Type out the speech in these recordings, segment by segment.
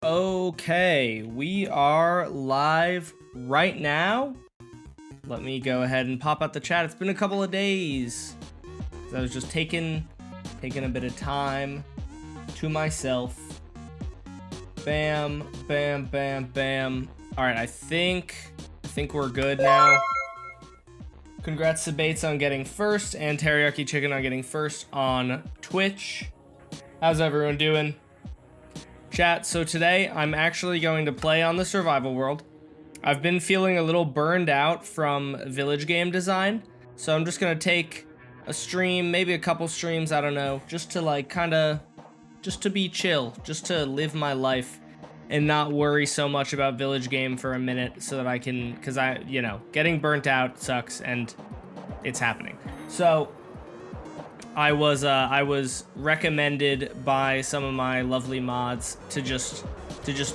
Okay, we are live right now. Let me go ahead and pop out the chat. It's been a couple of days. I was just taking a bit of time to myself. Bam, bam, bam, bam. All right, I think we're good now. Congrats to Bates on getting first and Teriyaki Chicken on getting first on Twitch. How's everyone doing? Chat, so today I'm actually going to play on the survival world. I've been feeling a little burned out from village game design, so I'm just gonna take a stream, maybe a couple streams, I don't know, just to like just to be chill, just to live my life and not worry so much about village game for a minute so that I can, cause getting burnt out sucks and it's happening. So I was recommended by some of my lovely mods to just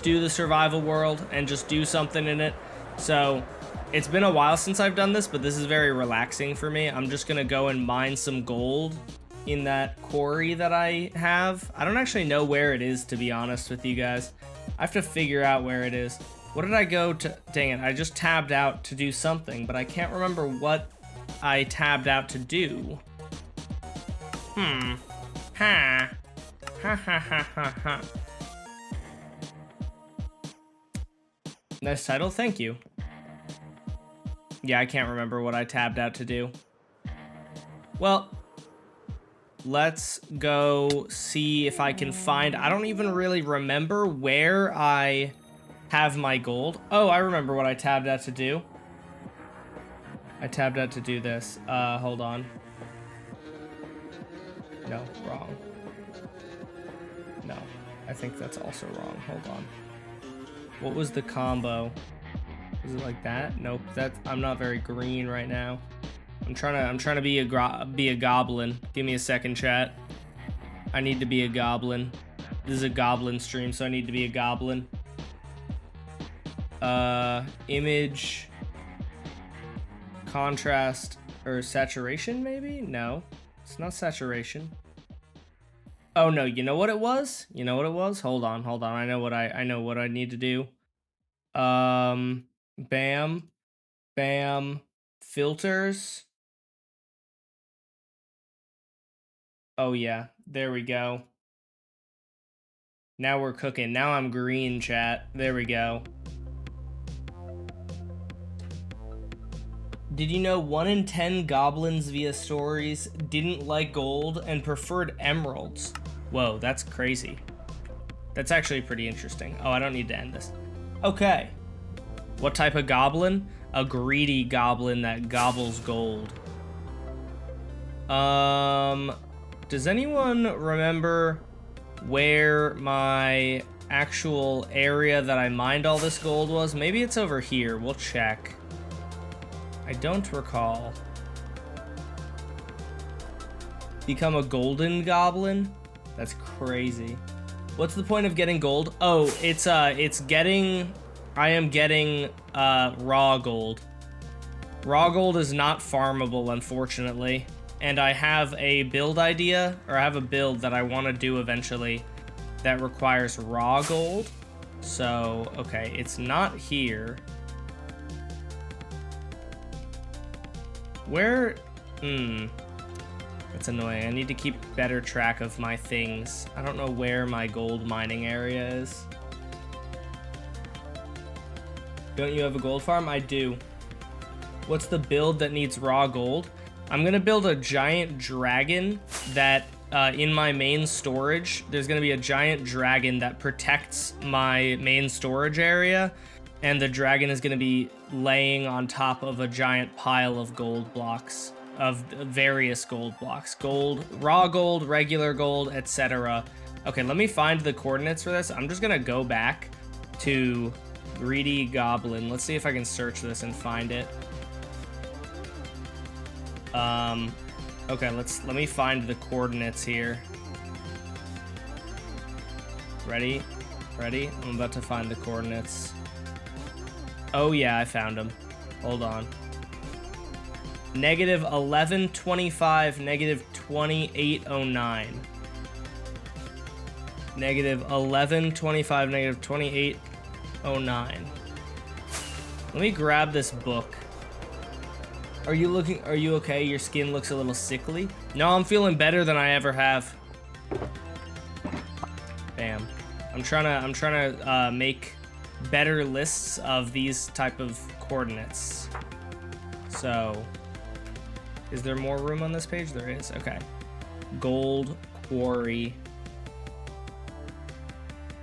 do the survival world and just do something in it. So it's been a while since I've done this, but this is very relaxing for me. I'm just gonna go and mine some gold in that quarry that I have. I don't actually know where it is, to be honest with you guys. I have to figure out where it is. What did I go to? Dang it, I just tabbed out to do something, but I can't remember what I tabbed out to do. Ha. Ha ha ha ha ha. Nice title, thank you. Yeah, I can't remember what I tabbed out to do. Well, let's go see if I can find... I don't even really remember where I have my gold. Oh, I remember what I tabbed out to do. I tabbed out to do this. Hold on. No, wrong. No, I think that's also wrong. Hold on. What was the combo? Is it like that? Nope. I'm not very green right now. I'm trying to be a goblin. Give me a second, chat. I need to be a goblin. This is a goblin stream, so I need to be a goblin. Image, contrast, or saturation, maybe? No. It's not saturation. Oh no, you know what it was? You know what it was? Hold on. I know what I need to do. Bam, bam, filters. Oh yeah, there we go. Now we're cooking. Now I'm green, chat. There we go. Did you know 1 in 10 goblins via stories didn't like gold and preferred emeralds? Whoa, that's crazy. That's actually pretty interesting. Oh, I don't need to end this. Okay. What type of goblin? A greedy goblin that gobbles gold. Does anyone remember where my actual area that I mined all this gold was? Maybe it's over here. We'll check. I don't recall. Become a golden goblin? That's crazy. What's the point of getting gold? Oh, it's getting... I am getting raw gold. Raw gold is not farmable, unfortunately. And I have a build idea, or I have a build that I want to do eventually that requires raw gold. So, okay, it's not here. Where? That's annoying. I need to keep better track of my things. I don't know where my gold mining area is. Don't you have a gold farm? I do. What's the build that needs raw gold? I'm gonna build a giant dragon that, in my main storage, there's gonna be a giant dragon that protects my main storage area. And the dragon is going to be laying on top of a giant pile of gold blocks, of various gold blocks. Gold, raw gold, regular gold, etc. Okay, let me find the coordinates for this. I'm just going to go back to greedy goblin. Let's see if I can search this and find it. Okay, let me find the coordinates here. Ready? Ready? I'm about to find the coordinates. Oh yeah, I found them. Hold on. Negative 1125, negative 2809. -1125, -2809. Let me grab this book. Are you okay? Your skin looks a little sickly. No, I'm feeling better than I ever have. Bam. I'm trying to make better lists of these type of coordinates. So, is there more room on this page? There is. Okay. Gold, quarry,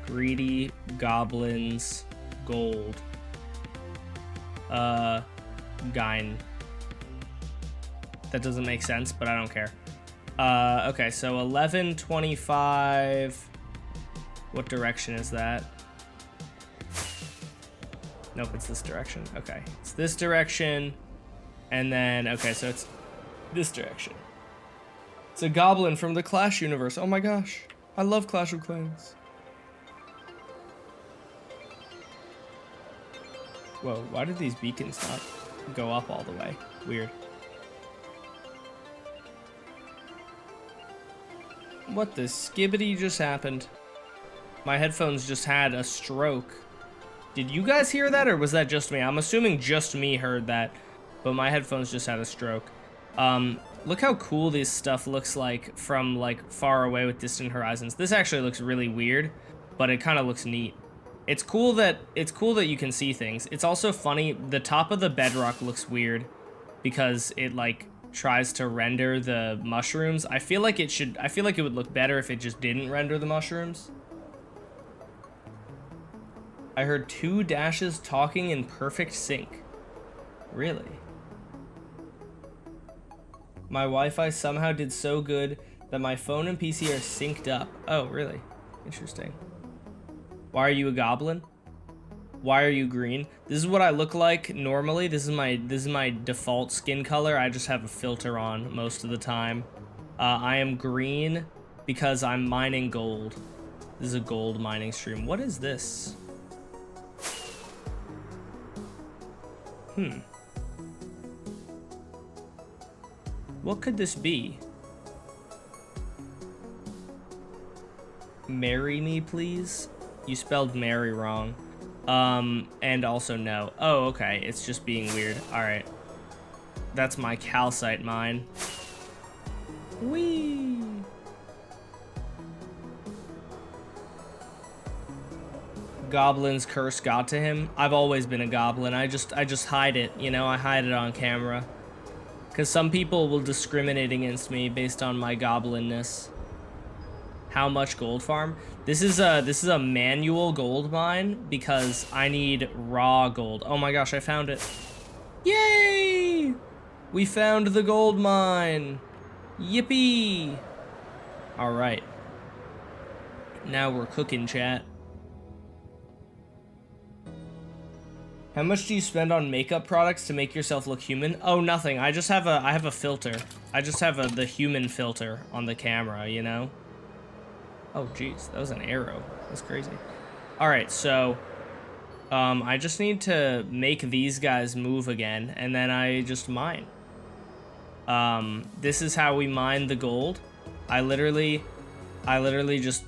greedy, goblins, gold, gyne. That doesn't make sense, but I don't care. Okay, so 1125. What direction is that? Nope, it's this direction. Okay, it's this direction. And then, okay, so it's this direction. It's a goblin from the Clash universe. Oh my gosh. I love Clash of Clans. Whoa, why did these beacons not go up all the way? Weird. What the skibbity just happened? My headphones just had a stroke. Did you guys hear that, or was that just me? I'm assuming just me heard that, but my headphones just had a stroke. Look how cool this stuff looks like from like far away with distant horizons. This actually looks really weird, but it kind of looks neat. It's cool that you can see things. It's also funny, the top of the bedrock looks weird because it like tries to render the mushrooms. I feel like it would look better if it just didn't render the mushrooms. I heard 2 dashes talking in perfect sync. Really? My Wi-Fi somehow did so good that my phone and PC are synced up. Oh, really? Interesting. Why are you a goblin? Why are you green? This is what I look like normally. This is my default skin color. I just have a filter on most of the time. I am green because I'm mining gold. This is a gold mining stream. What is this? What could this be? Marry me, please? You spelled Mary wrong. And also no. Oh, okay. It's just being weird. Alright. That's my calcite mine. Whee! Goblin's curse got to him. I've always been a goblin. I just hide it, you know? I hide it on camera. Because some people will discriminate against me based on my goblinness. How much gold farm? This is a manual gold mine because I need raw gold. Oh my gosh, I found it. Yay! We found the gold mine. Yippee! All right. Now we're cooking, chat. How much do you spend on makeup products to make yourself look human? Oh, nothing. I have a filter. I just have the human filter on the camera, you know? Oh, geez. That was an arrow. That's crazy. All right, so I just need to make these guys move again, and then I just mine. This is how we mine the gold. I literally just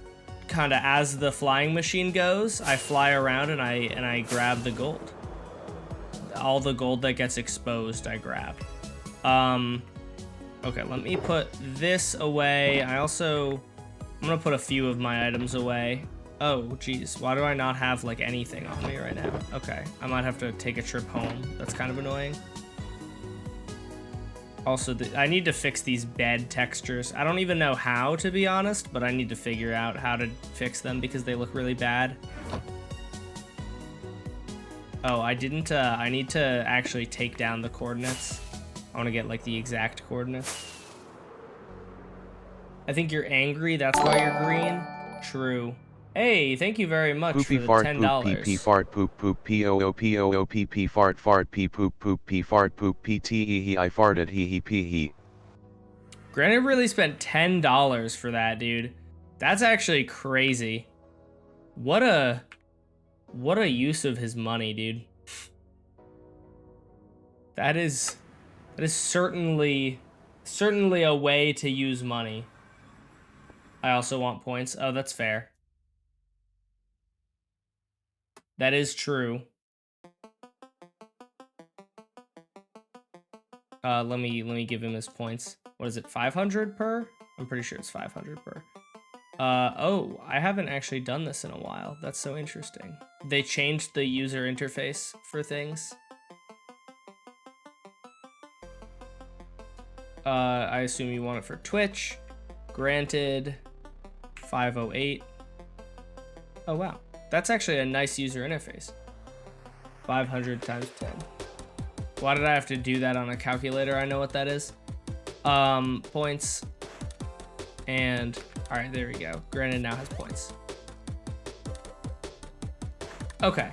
kind of, as the flying machine goes, I fly around and I grab the gold. All the gold that gets exposed, I grab. Okay, let me put this away. I'm gonna put a few of my items away. Oh, geez, why do I not have like anything on me right now? Okay, I might have to take a trip home. That's kind of annoying. Also, I need to fix these bed textures. I don't even know how, to be honest, but I need to figure out how to fix them because they look really bad. Oh, I didn't, I need to actually take down the coordinates. I want to get, like, the exact coordinates. I think you're angry, that's why you're green? True. Hey, thank you very much Poopy for the fart $10. poop pee pee fart poop poop p fart fart pee poop poop pee fart poop p t e he I farted he pee he. Granted really spent $10 for that, dude. That's actually crazy. What a use of his money, dude. That is certainly a way to use money. I also want points. Oh, that's fair. That is true. Let me give him his points. What is it, 500 per? I'm pretty sure it's 500 per. Oh, I haven't actually done this in a while. That's so interesting. They changed the user interface for things. I assume you want it for Twitch. Granted, 508. Oh, wow. That's actually a nice user interface. 500 times 10. Why did I have to do that on a calculator? I know what that is. Points. And, all right, there we go. Granted now has points. Okay.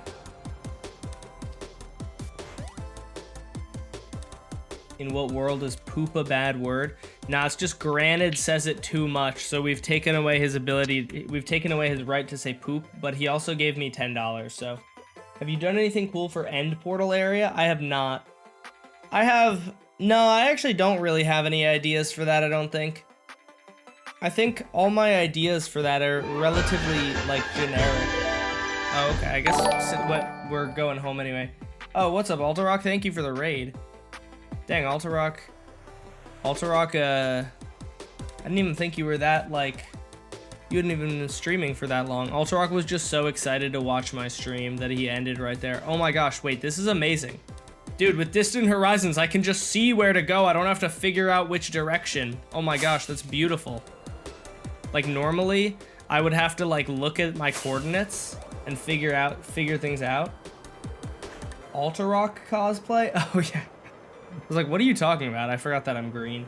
In what world is poop a bad word? Nah, it's just Granted says it too much, so we've taken away his ability, we've taken away his right to say poop, but he also gave me $10, so. Have you done anything cool for End Portal area? I have not. No, I actually don't really have any ideas for that, I don't think. I think all my ideas for that are relatively, like, generic. Oh, okay, I guess we're going home anyway. Oh, what's up, Alterrock? Thank you for the raid. Dang, Alterrock, I didn't even think you were that, like, you hadn't even been streaming for that long. Alterrock was just so excited to watch my stream that he ended right there. Oh my gosh, wait, this is amazing. Dude, with Distant Horizons, I can just see where to go. I don't have to figure out which direction. Oh my gosh, that's beautiful. Like, normally, I would have to, like, look at my coordinates and figure things out. Alterrock cosplay? Oh, yeah. I was like, what are you talking about? I forgot that I'm green.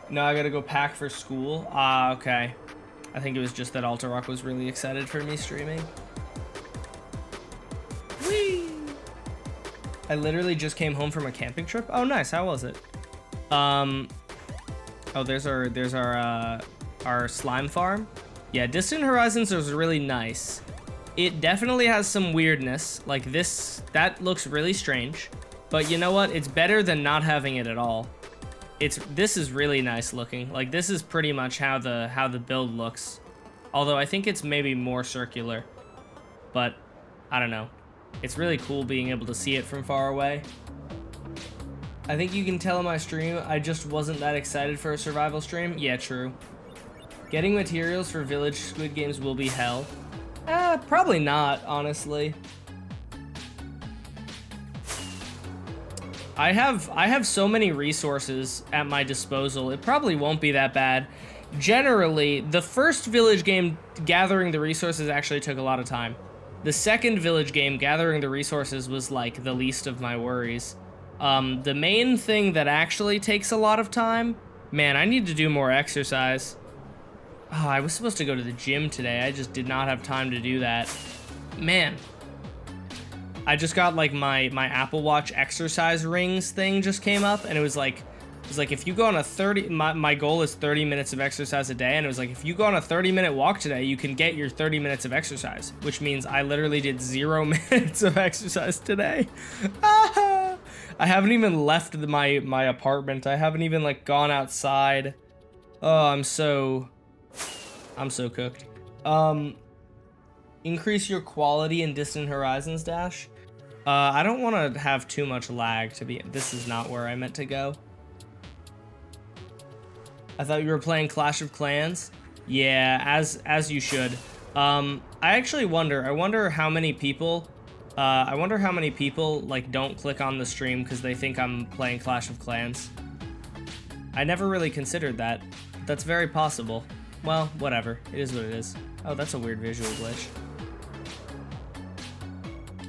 No, I gotta go pack for school. Ah, okay. I think it was just that Alterrock was really excited for me streaming. Whee! I literally just came home from a camping trip. Oh, nice. How was it? Oh, there's our slime farm. Yeah, Distant Horizons was really nice. It definitely has some weirdness. Like that looks really strange. But you know what? It's better than not having it at all. This is really nice looking. Like, this is pretty much how the build looks. Although I think it's maybe more circular. But I don't know. It's really cool being able to see it from far away. I think you can tell in my stream I just wasn't that excited for a survival stream. Yeah, true. Getting materials for Village Squid Games will be hell. Probably not, honestly. I have so many resources at my disposal, it probably won't be that bad. Generally, the first village game, gathering the resources actually took a lot of time. The second village game, gathering the resources, was like the least of my worries. The main thing that actually takes a lot of time, man, I need to do more exercise. Oh, I was supposed to go to the gym today, I just did not have time to do that. Man. I just got like my Apple Watch exercise rings thing just came up, and it was like if you go on a my goal is 30 minutes of exercise a day, and it was like if you go on a 30-minute walk today, you can get your 30 minutes of exercise, which means I literally did 0 minutes of exercise today. I haven't even left my apartment. I haven't even like gone outside. Oh, I'm so cooked. Increase your quality in Distant Horizons Dash. I don't want to have too much lag to be. This is not where I meant to go. I thought you were playing Clash of Clans. Yeah, as you should. I actually wonder. I wonder how many people like don't click on the stream because they think I'm playing Clash of Clans. I never really considered that. That's very possible. Well, whatever. It is what it is. Oh, that's a weird visual glitch.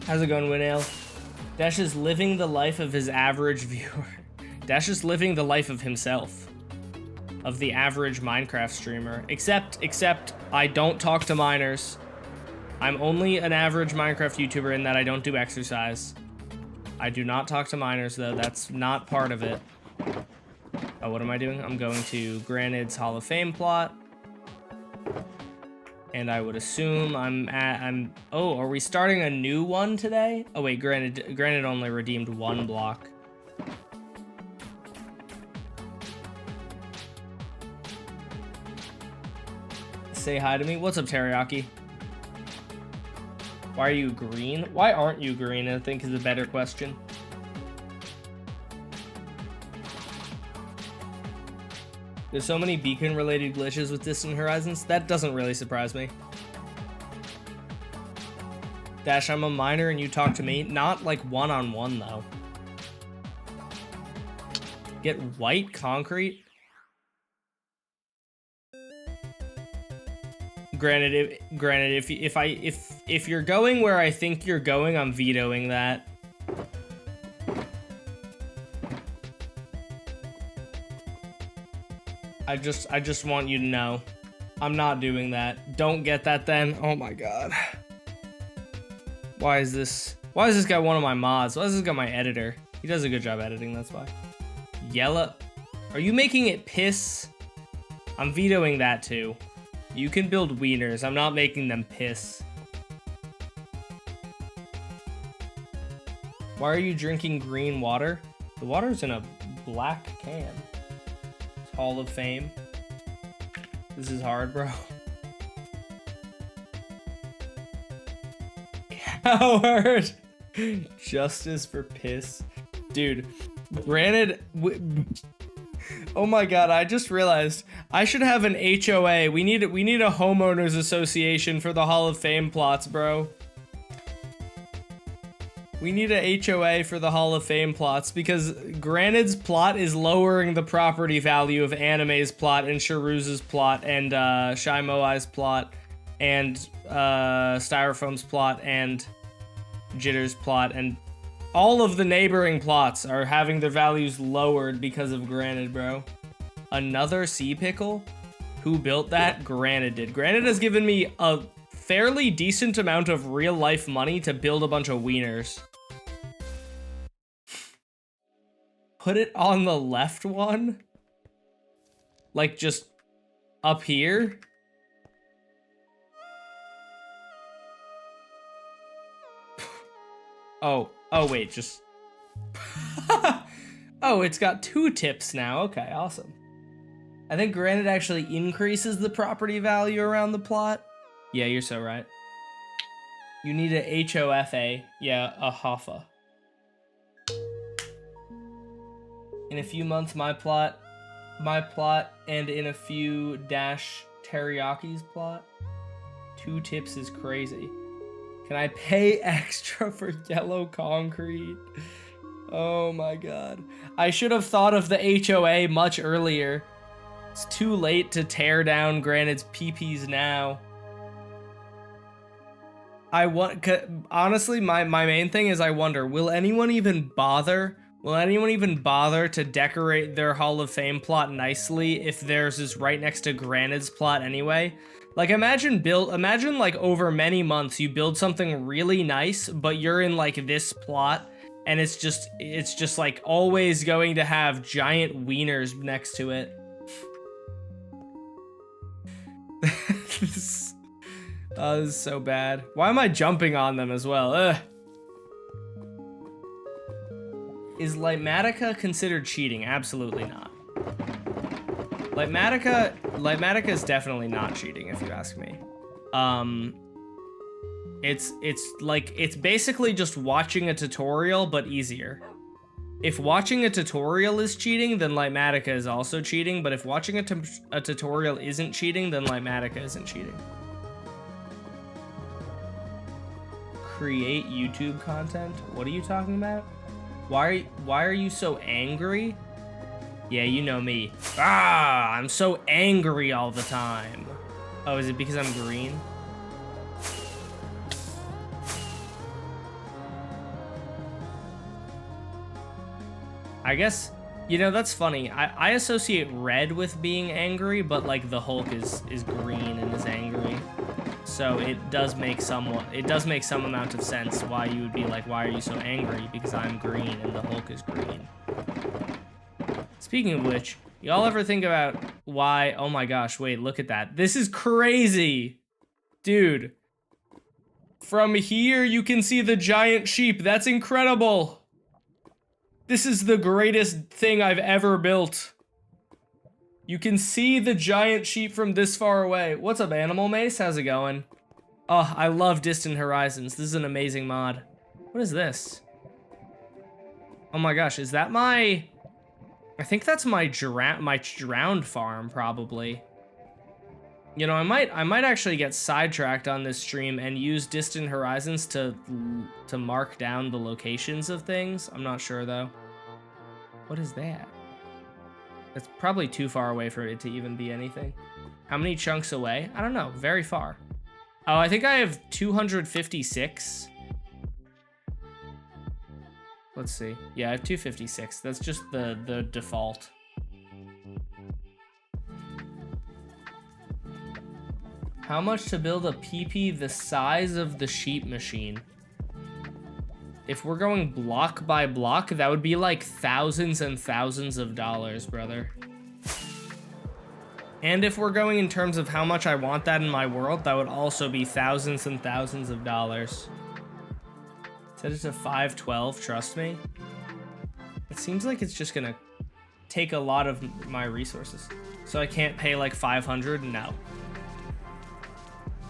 How's it going, Winale? Dash is living the life of his average viewer. Dash is living the life of himself. Of the average Minecraft streamer. Except I don't talk to minors. I'm only an average Minecraft YouTuber in that I don't do exercise. I do not talk to minors, though. That's not part of it. Oh, what am I doing? I'm going to Granted's Hall of Fame plot. And I would assume oh, are we starting a new one today? Oh wait, Granted only redeemed 1 block. Say hi to me. What's up, Teriyaki? Why are you green? Why aren't you green, I think is a better question. There's so many beacon-related glitches with Distant Horizons. That doesn't really surprise me. Dash, I'm a miner and you talk to me. Not like one-on-one, though. Get white concrete? Granted, if you're going where I think you're going, I'm vetoing that. I just want you to know, I'm not doing that. Don't get that then. Oh my god. Why is this guy one of my mods? Why is this guy my editor? He does a good job editing, that's why. Yellow. Are you making it piss? I'm vetoing that too. You can build wieners. I'm not making them piss. Why are you drinking green water? The water's in a black can. Hall of Fame. This is hard, bro. Howard! Justice for piss. Dude, granted... Oh my god, I just realized I should have an HOA. We need a homeowners association for the Hall of Fame plots, bro. We need a HOA for the Hall of Fame plots because Granited's plot is lowering the property value of Anime's plot and Sharuz's plot and Shy Moai's plot and Styrofoam's plot and Jitter's plot, and all of the neighboring plots are having their values lowered because of Granite, bro. Another sea pickle? Who built that? Granite did. Granite has given me a fairly decent amount of real life money to build a bunch of wieners. Put it on the left one? Like just up here? Oh wait, just... Oh, it's got 2 tips now. Okay, awesome. I think Granite actually increases the property value around the plot. Yeah, you're so right. You need a HOFA. Yeah, a HOFA. In a few months, my plot, and in a few Dash Teriyaki's plot. 2 tips is crazy. Can I pay extra for yellow concrete? Oh my god. I should have thought of the HOA much earlier. It's too late to tear down Granite's PPs now. Honestly, my main thing is I wonder, will anyone even bother? Will anyone even bother to decorate their Hall of Fame plot nicely if theirs is right next to Granite's plot anyway? Like imagine like over many months you build something really nice, but you're in like this plot and it's just like always going to have giant wieners next to it. This is so bad. Why am I jumping on them as well? Ugh. Is Lightmatica considered cheating? Absolutely not. Lightmatica is definitely not cheating, if you ask me. It's basically just watching a tutorial, but easier. If watching a tutorial is cheating, then Lightmatica is also cheating, but if watching a tutorial isn't cheating, then Lightmatica isn't cheating. Create YouTube content? What are you talking about? Why are you so angry? Yeah, you know me. Ah, I'm so angry all the time. Oh, is it because I'm green? I guess, you know, that's funny. I associate red with being angry, but like the Hulk is green and is angry. So it does make some amount of sense why you would be like, why are you so angry? Because I'm green and the Hulk is green. Speaking of which, y'all ever think about why, oh my gosh, wait, look at that. This is crazy. Dude. From here, you can see the giant sheep. That's incredible. This is the greatest thing I've ever built. You can see the giant sheep from this far away. What's up, Animal Mace? How's it going? Oh, I love Distant Horizons. This is an amazing mod. What is this? Oh my gosh, is that my... I think that's my drowned farm, probably. You know, I might actually get sidetracked on this stream and use Distant Horizons to mark down the locations of things. I'm not sure, though. What is that? It's probably too far away for it to even be anything. How many chunks away? I don't know. Very far. Oh, I think I have 256. Let's see. Yeah, I have 256. That's just the default. How much to build a PP the size of the sheep machine? If we're going block by block, that would be like thousands and thousands of dollars, brother. And if we're going in terms of how much I want that in my world, that would also be thousands and thousands of dollars. Set it to 512, trust me. It seems like it's just gonna take a lot of my resources. So I can't pay like 500? No.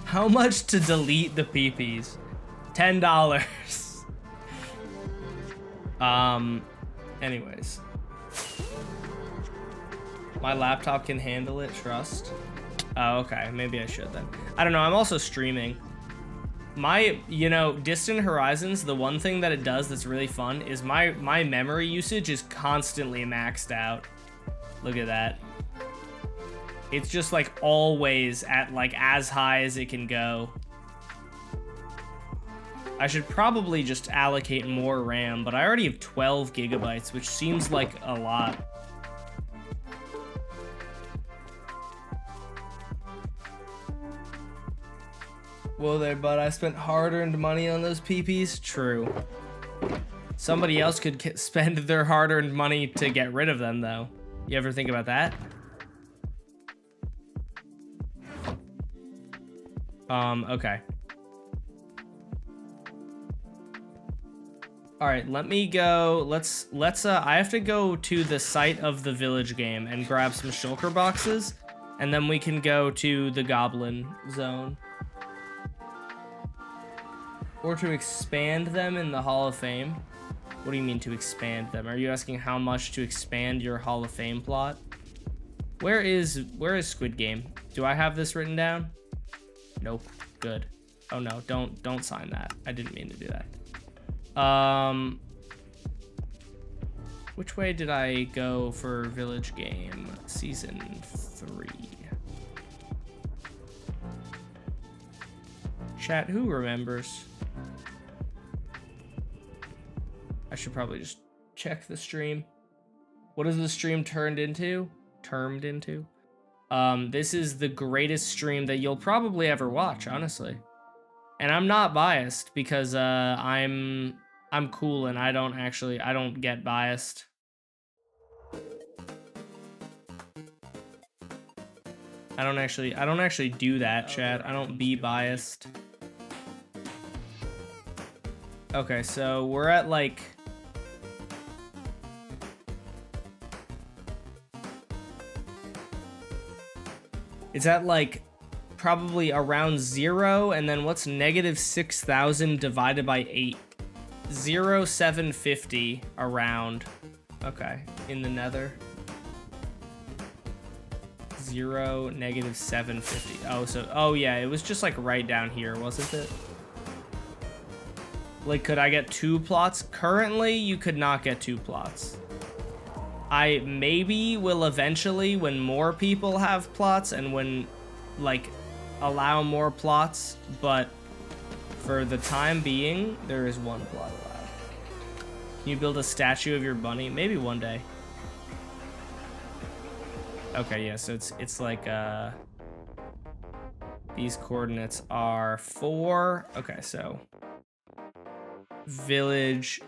How much to delete the PPs? $10. Anyways. My laptop can handle it, trust. Oh, okay, maybe I should then. I don't know, I'm also streaming. You know, Distant Horizons, the one thing that it does that's really fun is my memory usage is constantly maxed out. Look at that. It's just like always at like as high as it can go. I should probably just allocate more RAM, but I already have 12 gigabytes, which seems like a lot. Whoa there, bud. I spent hard-earned money on those PPs? True. Somebody else could spend their hard-earned money to get rid of them, though. You ever think about that? Okay. All right, let me go. Let's I have to go to the site of the village game and grab some shulker boxes, and then we can go to the goblin zone. Or to expand them in the Hall of Fame. What do you mean to expand them? Are you asking how much to expand your Hall of Fame plot? Where is Squid Game? Do I have this written down? Nope. Good. Oh no, don't sign that. I didn't mean to do that. Which way did I go for Village Game Season 3? Chat, who remembers? I should probably just check the stream. What is the stream termed into? This is the greatest stream that you'll probably ever watch, honestly. And I'm not biased because I'm cool and I don't get biased. I don't actually do that, chat. I don't be biased. Okay, so we're at like it's at like probably around 0, and then what's negative 6,000 divided by 8? 0,750 around. Okay, in the nether. 0, negative 750. Oh yeah, it was just like right down here, wasn't it? Like, could I get 2 plots? Currently, you could not get 2 plots. I maybe will eventually when more people have plots and when, like, allow more plots, but for the time being, there is 1 plot allowed. Can you build a statue of your bunny? Maybe one day. Okay, yeah, so it's like, these coordinates are 4. Okay, so Village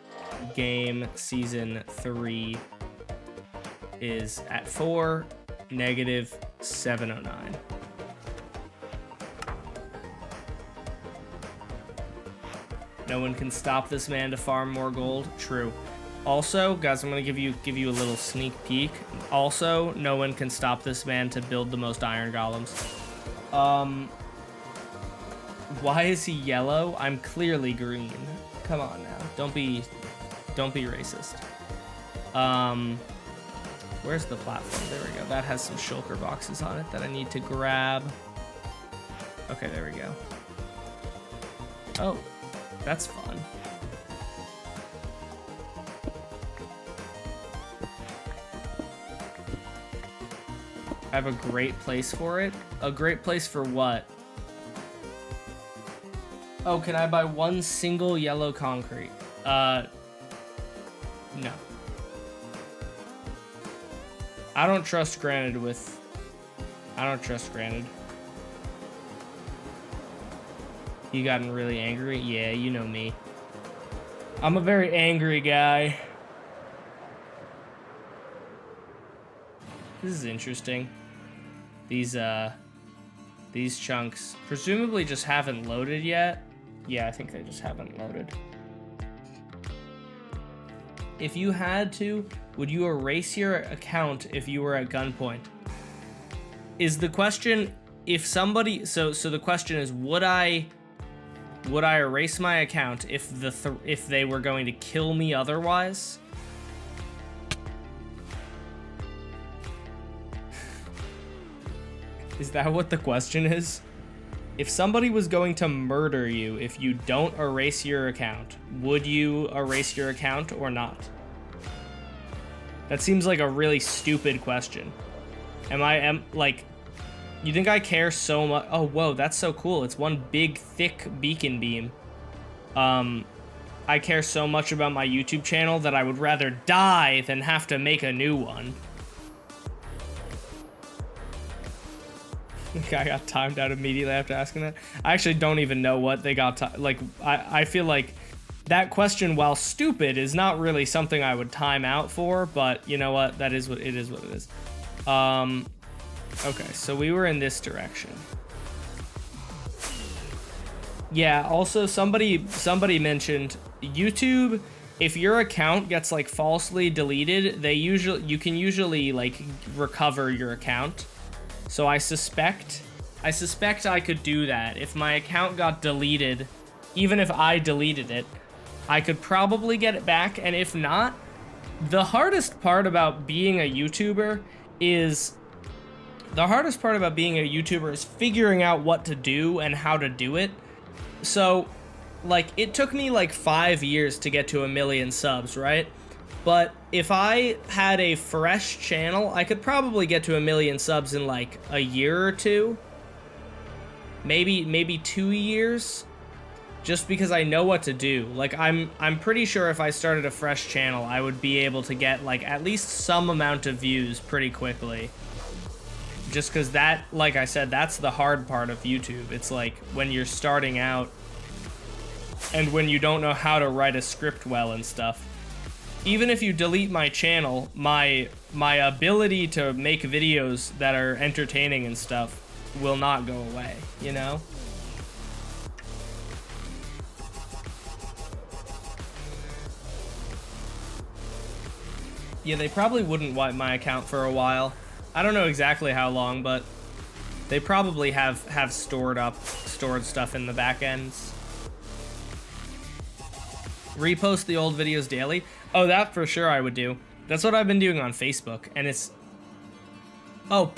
Game Season 3 is at 4, negative 709. No one can stop this man to farm more gold. True. Also, guys, I'm gonna give you a little sneak peek. Also, no one can stop this man to build the most iron golems. Why is he yellow? I'm clearly green. Come on now. Don't be racist. Where's the platform? There we go. That has some shulker boxes on it that I need to grab. Okay, there we go. Oh, that's fun. I have a great place for it. A great place for what? Oh, can I buy one single yellow concrete? No. I don't trust Granted. You gotten really angry? Yeah, you know me. I'm a very angry guy. This is interesting. These chunks presumably just haven't loaded yet. Yeah, I think they just haven't loaded. If you had to, would you erase your account if you were at gunpoint? Is the question if somebody so the question is would I erase my account if if they were going to kill me otherwise? Is that what the question is? If somebody was going to murder you if you don't erase your account, would you erase your account or not? That seems like a really stupid question. Like, you think I care so much? Oh, whoa, that's so cool. It's one big, thick beacon beam. I care so much about my YouTube channel that I would rather die than have to make a new one. I got timed out immediately after asking that. I actually don't even know what they got. Like, I feel like that question, while stupid, is not really something I would time out for. But you know what? That is what it is. What it is. Okay, so we were in this direction. Yeah. Also, somebody mentioned YouTube. If your account gets like falsely deleted, you can usually like recover your account. So I suspect I could do that. If my account got deleted, even if I deleted it, I could probably get it back. And if not, the hardest part about being a YouTuber is figuring out what to do and how to do it. So, like, it took me like 5 years to get to 1 million subs, right? But if I had a fresh channel, I could probably get to 1 million subs in like a year or two. Maybe 2 years. Just because I know what to do. Like, I'm pretty sure if I started a fresh channel, I would be able to get like at least some amount of views pretty quickly. Just because that, like I said, that's the hard part of YouTube. It's like when you're starting out and when you don't know how to write a script well and stuff. Even if you delete my channel, my ability to make videos that are entertaining and stuff will not go away, you know? Yeah, they probably wouldn't wipe my account for a while. I don't know exactly how long, but they probably have stored stuff in the back ends. Repost the old videos daily. Oh, that for sure I would do. That's what I've been doing on Facebook, and it's... Oh,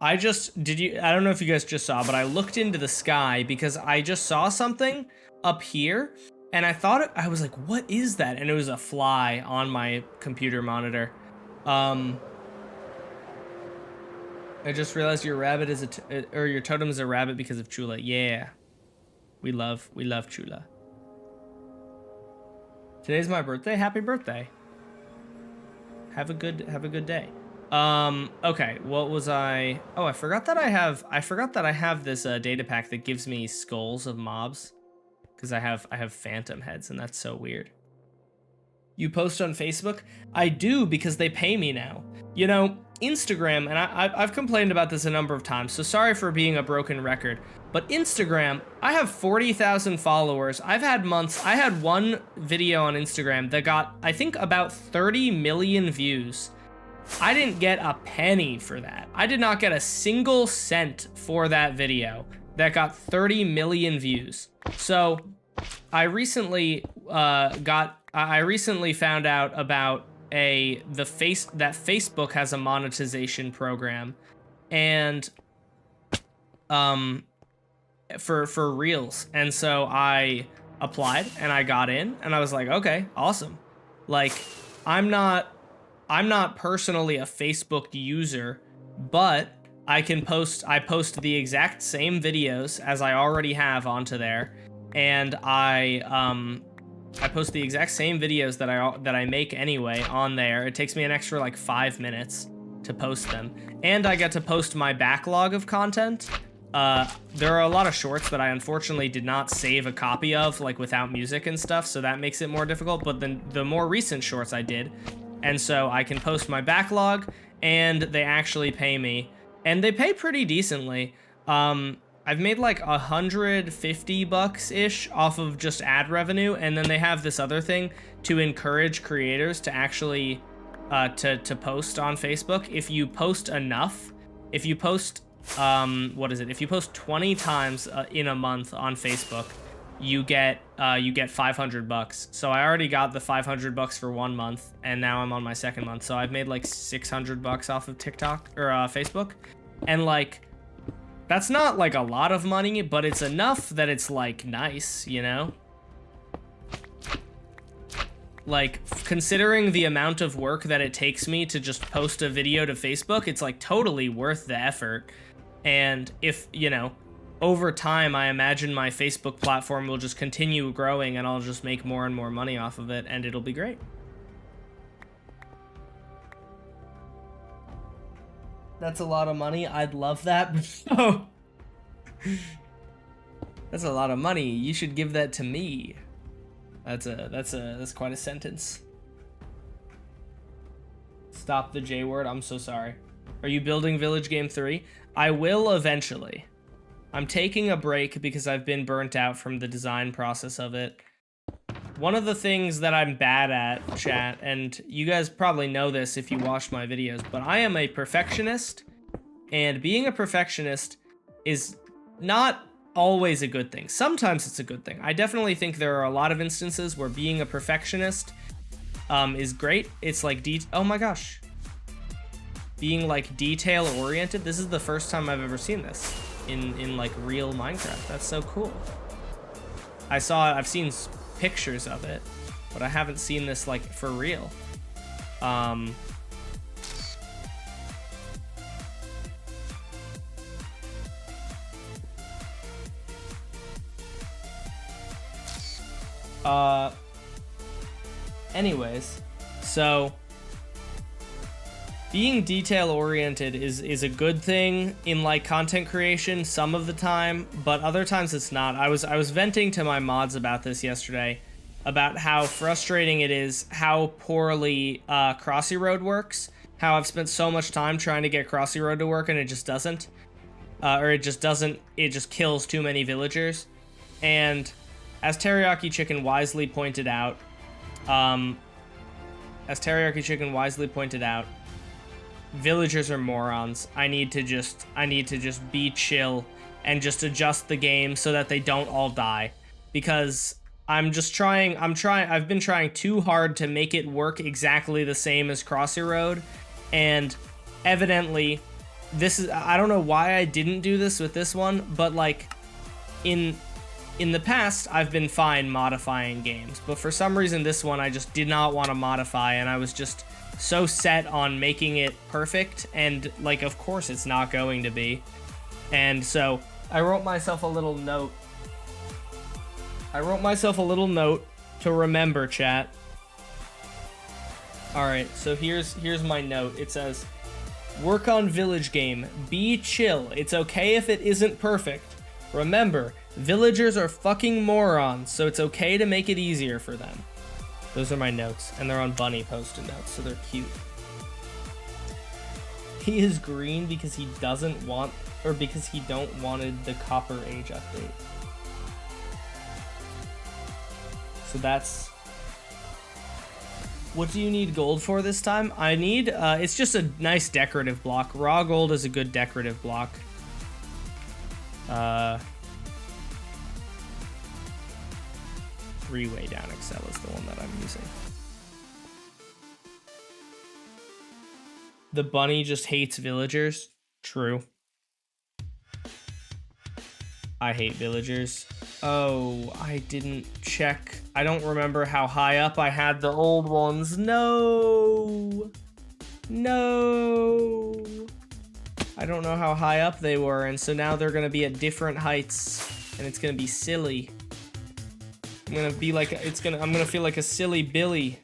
I don't know if you guys just saw, but I looked into the sky because I just saw something up here, and I was like, what is that? And it was a fly on my computer monitor. I just realized your rabbit is your totem is a rabbit because of Chula. Yeah. We love Chula. Today's my birthday. Happy birthday. Have a good day. Okay, what was I? Oh, I forgot that I have this data pack that gives me skulls of mobs because I have phantom heads, and that's so weird. You post on Facebook? I do because they pay me now. You know, Instagram, and I've complained about this a number of times, so sorry for being a broken record, but Instagram, I have 40,000 followers. I had one video on Instagram that got, I think, about 30 million views. I didn't get a penny for that. I did not get a single cent for that video that got 30 million views. So I recently found out about that Facebook has a monetization program, and for Reels. And so I applied and I got in, and I was like, okay, awesome. Like, I'm not personally a Facebook user, but I post the exact same videos as I already have onto there, and I post the exact same videos that I make anyway on there. It takes me an extra like 5 minutes to post them, and I get to post my backlog of content. There are a lot of shorts that I unfortunately did not save a copy of, like without music and stuff, so that makes it more difficult. But then the more recent shorts I did, and so I can post my backlog, and they actually pay me, and they pay pretty decently. I've made like $150-ish off of just ad revenue, and then they have this other thing to encourage creators to actually to post on Facebook. If you post enough, if you post if you post 20 times in a month on Facebook, you get $500. So I already got the $500 for 1 month, and now I'm on my second month. So I've made like $600 off of TikTok or Facebook, and like, that's not like a lot of money, but it's enough that it's like nice, you know? Like, considering the amount of work that it takes me to just post a video to Facebook, it's like totally worth the effort. And if, you know, over time, I imagine my Facebook platform will just continue growing, and I'll just make more and more money off of it, and it'll be great. That's a lot of money. I'd love that. Oh, that's a lot of money. You should give that to me. That's quite a sentence. Stop the J word. I'm so sorry. Are you building Village Game 3? I will eventually. I'm taking a break because I've been burnt out from the design process of it. One of the things that I'm bad at, chat, and you guys probably know this if you watch my videos, but I am a perfectionist, and being a perfectionist is not always a good thing. Sometimes it's a good thing. I definitely think there are a lot of instances where being a perfectionist is great. It's like, oh my gosh. Being like detail oriented. This is the first time I've ever seen this in like real Minecraft. That's so cool. I've seen pictures of it, but I haven't seen this like for real. Anyways, so being detail oriented is a good thing in like content creation some of the time, but other times it's not. I was venting to my mods about this yesterday, about how frustrating it is how poorly Crossy Road works. How I've spent so much time trying to get Crossy Road to work, and it just doesn't. It just kills too many villagers. And as Teriyaki Chicken wisely pointed out, villagers are morons. I need to just be chill and just adjust the game so that they don't all die, because I've been trying too hard to make it work exactly the same as Crossy Road, and evidently I don't know why I didn't do this with this one, but like in the past, I've been fine modifying games, but for some reason this one I just did not want to modify, and I was just so set on making it perfect, and like, of course it's not going to be. And so I wrote myself a little note. To remember, chat. Alright, so here's my note. It says, work on village game, be chill, it's okay if it isn't perfect. Remember, villagers are fucking morons, so it's okay to make it easier for them. Those are my notes, and they're on Bunny post-it notes, so they're cute. He is green because he doesn't want, or because he don't wanted the Copper Age update. So that's... What do you need gold for this time? I need, it's just a nice decorative block. Raw gold is a good decorative block. Three-way down Excel is the one that I'm using. The bunny just hates villagers. True. I hate villagers. Oh, I didn't check. I don't remember how high up I had the old ones. No. No. I don't know how high up they were, and so now they're gonna be at different heights, and it's gonna be silly. I'm gonna be like, I'm gonna feel like a silly Billy.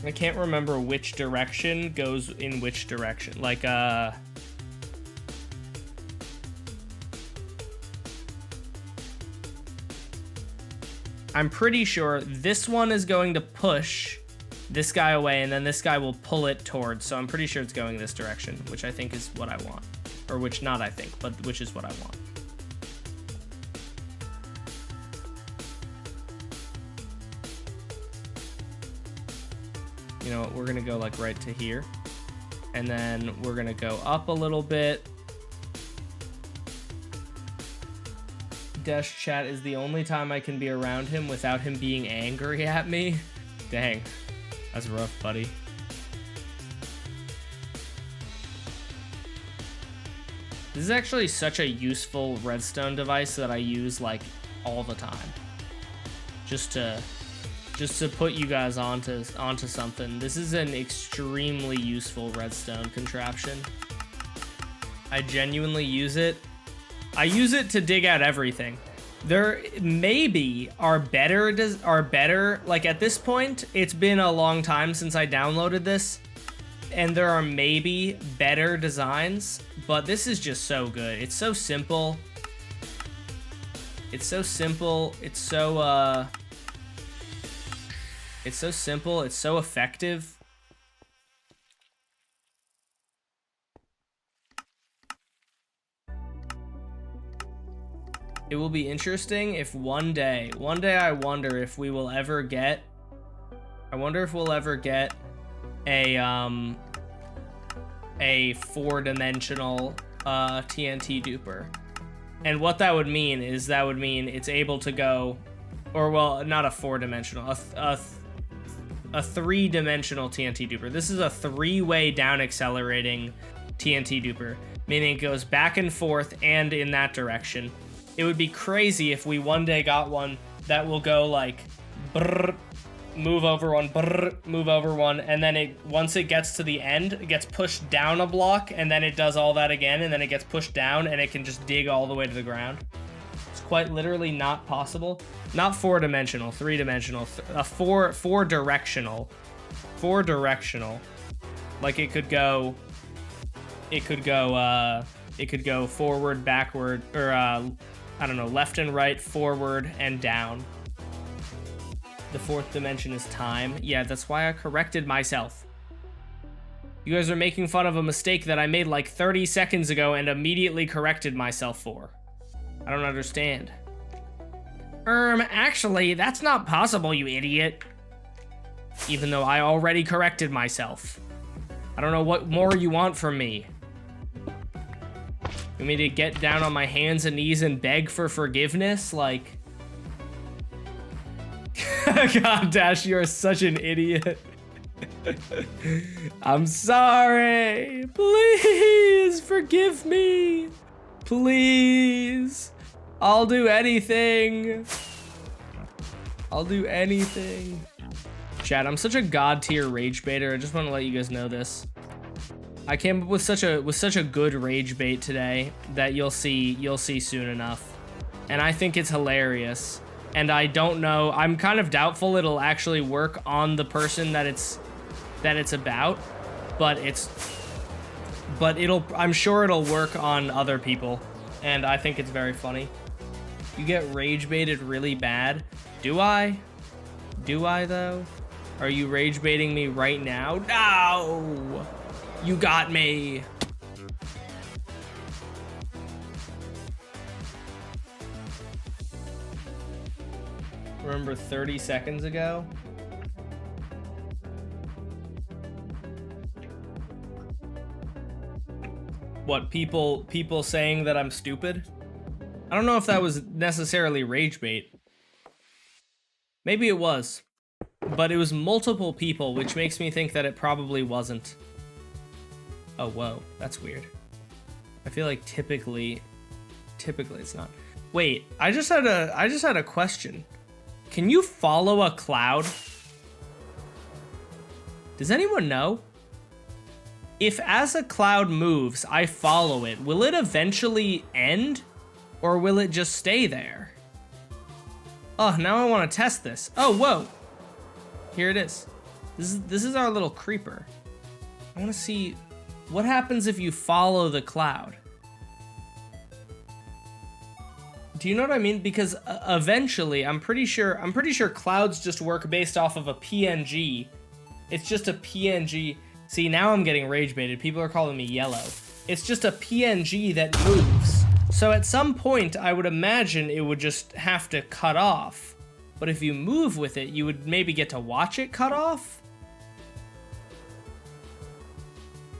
I can't remember which direction goes in which direction. Like, I'm pretty sure this one is going to push this guy away, and then this guy will pull it towards. So I'm pretty sure it's going this direction, which I think is what I want. Or which, not I think, but which is what I want. You know what, we're gonna go like right to here. And then we're gonna go up a little bit. Dash chat is the only time I can be around him without him being angry at me. Dang, that's rough, buddy. This is actually such a useful redstone device that I use like all the time. Just to put you guys onto something. This is an extremely useful redstone contraption. I genuinely use it. I use it to dig out everything. There maybe are better, like at this point, it's been a long time since I downloaded this, and there are maybe better designs, but this is just so good. It's so simple. It's so simple. It's so simple. It's so effective. It will be interesting if one day I wonder if we will ever get, a 4-dimensional TNT duper. And what that would mean is it's able to go, or well, not a 4-dimensional, a 3-dimensional TNT duper. This is a 3-way down accelerating TNT duper, meaning it goes back and forth and in that direction. It would be crazy if we one day got one that will go like brrr, move over one, brrr, move over one, and then once it gets to the end, it gets pushed down a block, and then it does all that again, and then it gets pushed down, and it can just dig all the way to the ground. It's quite literally not possible. Not 4-dimensional, 3-dimensional, four-directional. 4-directional. Like it could go forward, backward, or I don't know, left and right, forward, and down. The 4th dimension is time. Yeah, that's why I corrected myself. You guys are making fun of a mistake that I made like 30 seconds ago and immediately corrected myself for. I don't understand. Actually, that's not possible, you idiot. Even though I already corrected myself. I don't know what more you want from me. You want me to get down on my hands and knees and beg for forgiveness? Like... God, Dash, you are such an idiot. I'm sorry. Please forgive me. Please. I'll do anything. I'll do anything. Chat, I'm such a god tier rage baiter. I just want to let you guys know this. I came up with such a good rage bait today that you'll see soon enough. And I think it's hilarious. And I don't know, I'm kind of doubtful it'll actually work on the person that it's about, but I'm sure it'll work on other people, and I think it's very funny. You get rage baited really bad. Do I? Do I though? Are you rage baiting me right now? No! You got me. Remember 30 seconds ago? What, people saying that I'm stupid? I don't know if that was necessarily rage bait. Maybe it was. But it was multiple people, which makes me think that it probably wasn't. Oh, whoa. That's weird. I feel like typically it's not. Wait, I just had a question. Can you follow a cloud? Does anyone know? If as a cloud moves, I follow it, will it eventually end? Or will it just stay there? Oh, now I want to test this. Oh, whoa. Here it is. This is our little creeper. I want to see what happens if you follow the cloud. Do you know what I mean? Because eventually, I'm pretty sure clouds just work based off of a PNG. It's just a PNG. See, now I'm getting rage baited. People are calling me yellow. It's just a PNG that moves. So at some point, I would imagine it would just have to cut off. But if you move with it, you would maybe get to watch it cut off?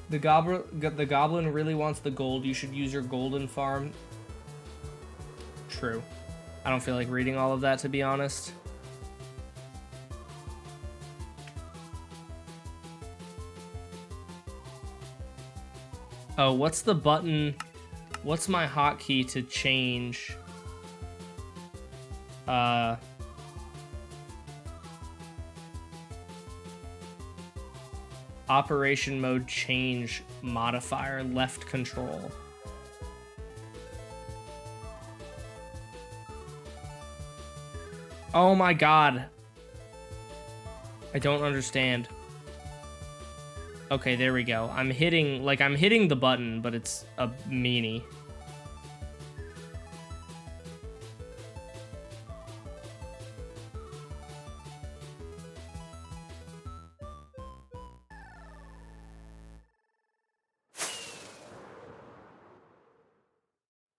The goblin really wants the gold. You should use your golden farm. True. I don't feel like reading all of that, to be honest. Oh, what's the button? What's my hotkey to change? Operation mode change modifier, left control. Oh my god. I don't understand. Okay, there we go. I'm hitting the button, but it's a meanie.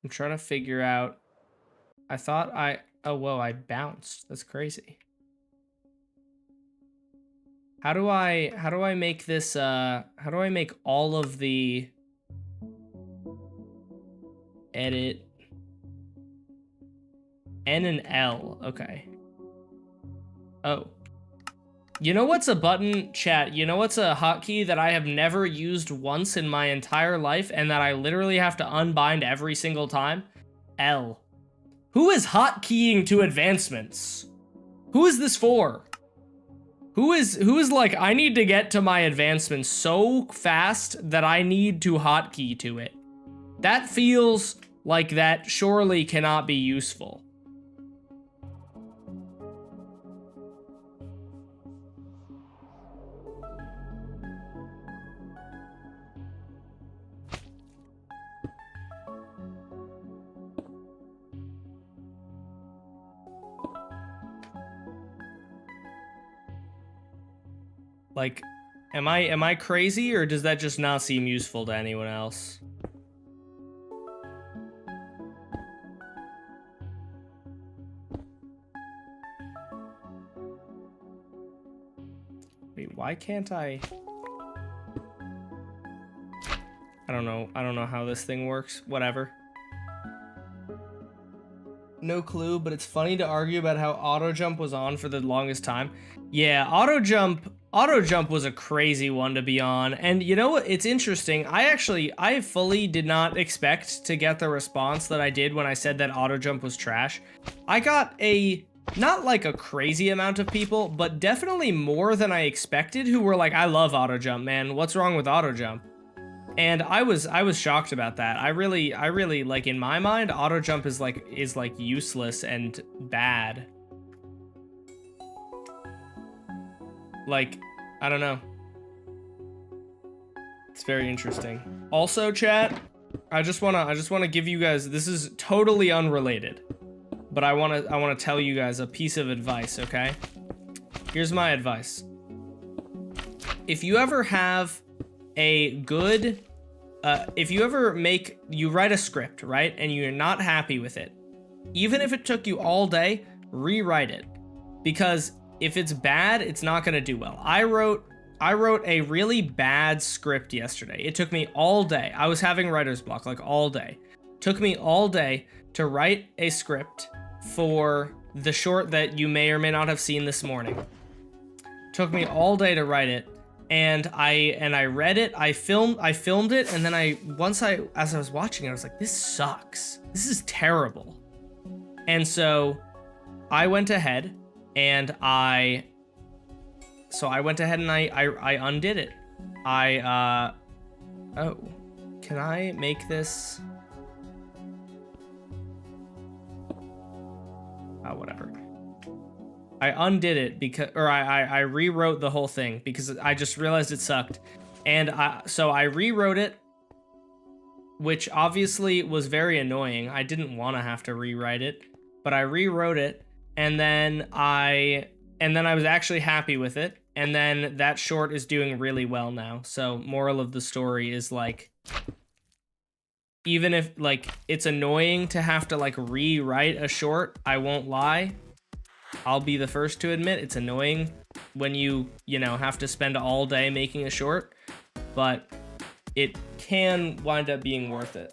I'm trying to figure out. Oh, whoa, I bounced. That's crazy. How do I make this, how do I make all of the edit N and L? Okay. Oh. You know what's a button, chat? You know what's a hotkey that I have never used once in my entire life and that I literally have to unbind every single time? L. Who is hotkeying to advancements? Who is this for? Who is like, I need to get to my advancements so fast that I need to hotkey to it? That feels like that surely cannot be useful. Like, am I crazy, or does that just not seem useful to anyone else? Wait, why can't I don't know how this thing works. Whatever. No clue, but it's funny to argue about how auto jump was on for the longest time. Yeah, auto jump was a crazy one to be on. And you know what? It's interesting. I fully did not expect to get the response that I did when I said that auto jump was trash. I got not like a crazy amount of people, but definitely more than I expected who were like, I love auto jump, man. What's wrong with auto jump? And I was shocked about that. I really like, in my mind, auto jump is like useless and bad. Like, I don't know. It's very interesting. Also, chat, I just wanna give you guys, this is totally unrelated, but I wanna tell you guys a piece of advice, okay? Here's my advice. If you ever have a good, you write a script, right? And you're not happy with it. Even if it took you all day, rewrite it. Because if it's bad, it's not gonna do well. I wrote I wrote a really bad script yesterday. It took me all day. I was having writer's block like all day. Took me all day to write a script for the short that you may or may not have seen this morning. Took me all day to write it, and I read it. I filmed it, and then as I was watching it, I was like, this sucks. This is terrible. And so I went ahead and I undid it. Oh, can I make this? Oh, whatever. I undid it because, or I rewrote the whole thing because I just realized it sucked. And so I rewrote it, which obviously was very annoying. I didn't want to have to rewrite it, but I rewrote it, and then I was actually happy with it. And then that short is doing really well now. So moral of the story is like, even if like it's annoying to have to like rewrite a short, I won't lie. I'll be the first to admit it's annoying when you know, have to spend all day making a short, but it can wind up being worth it.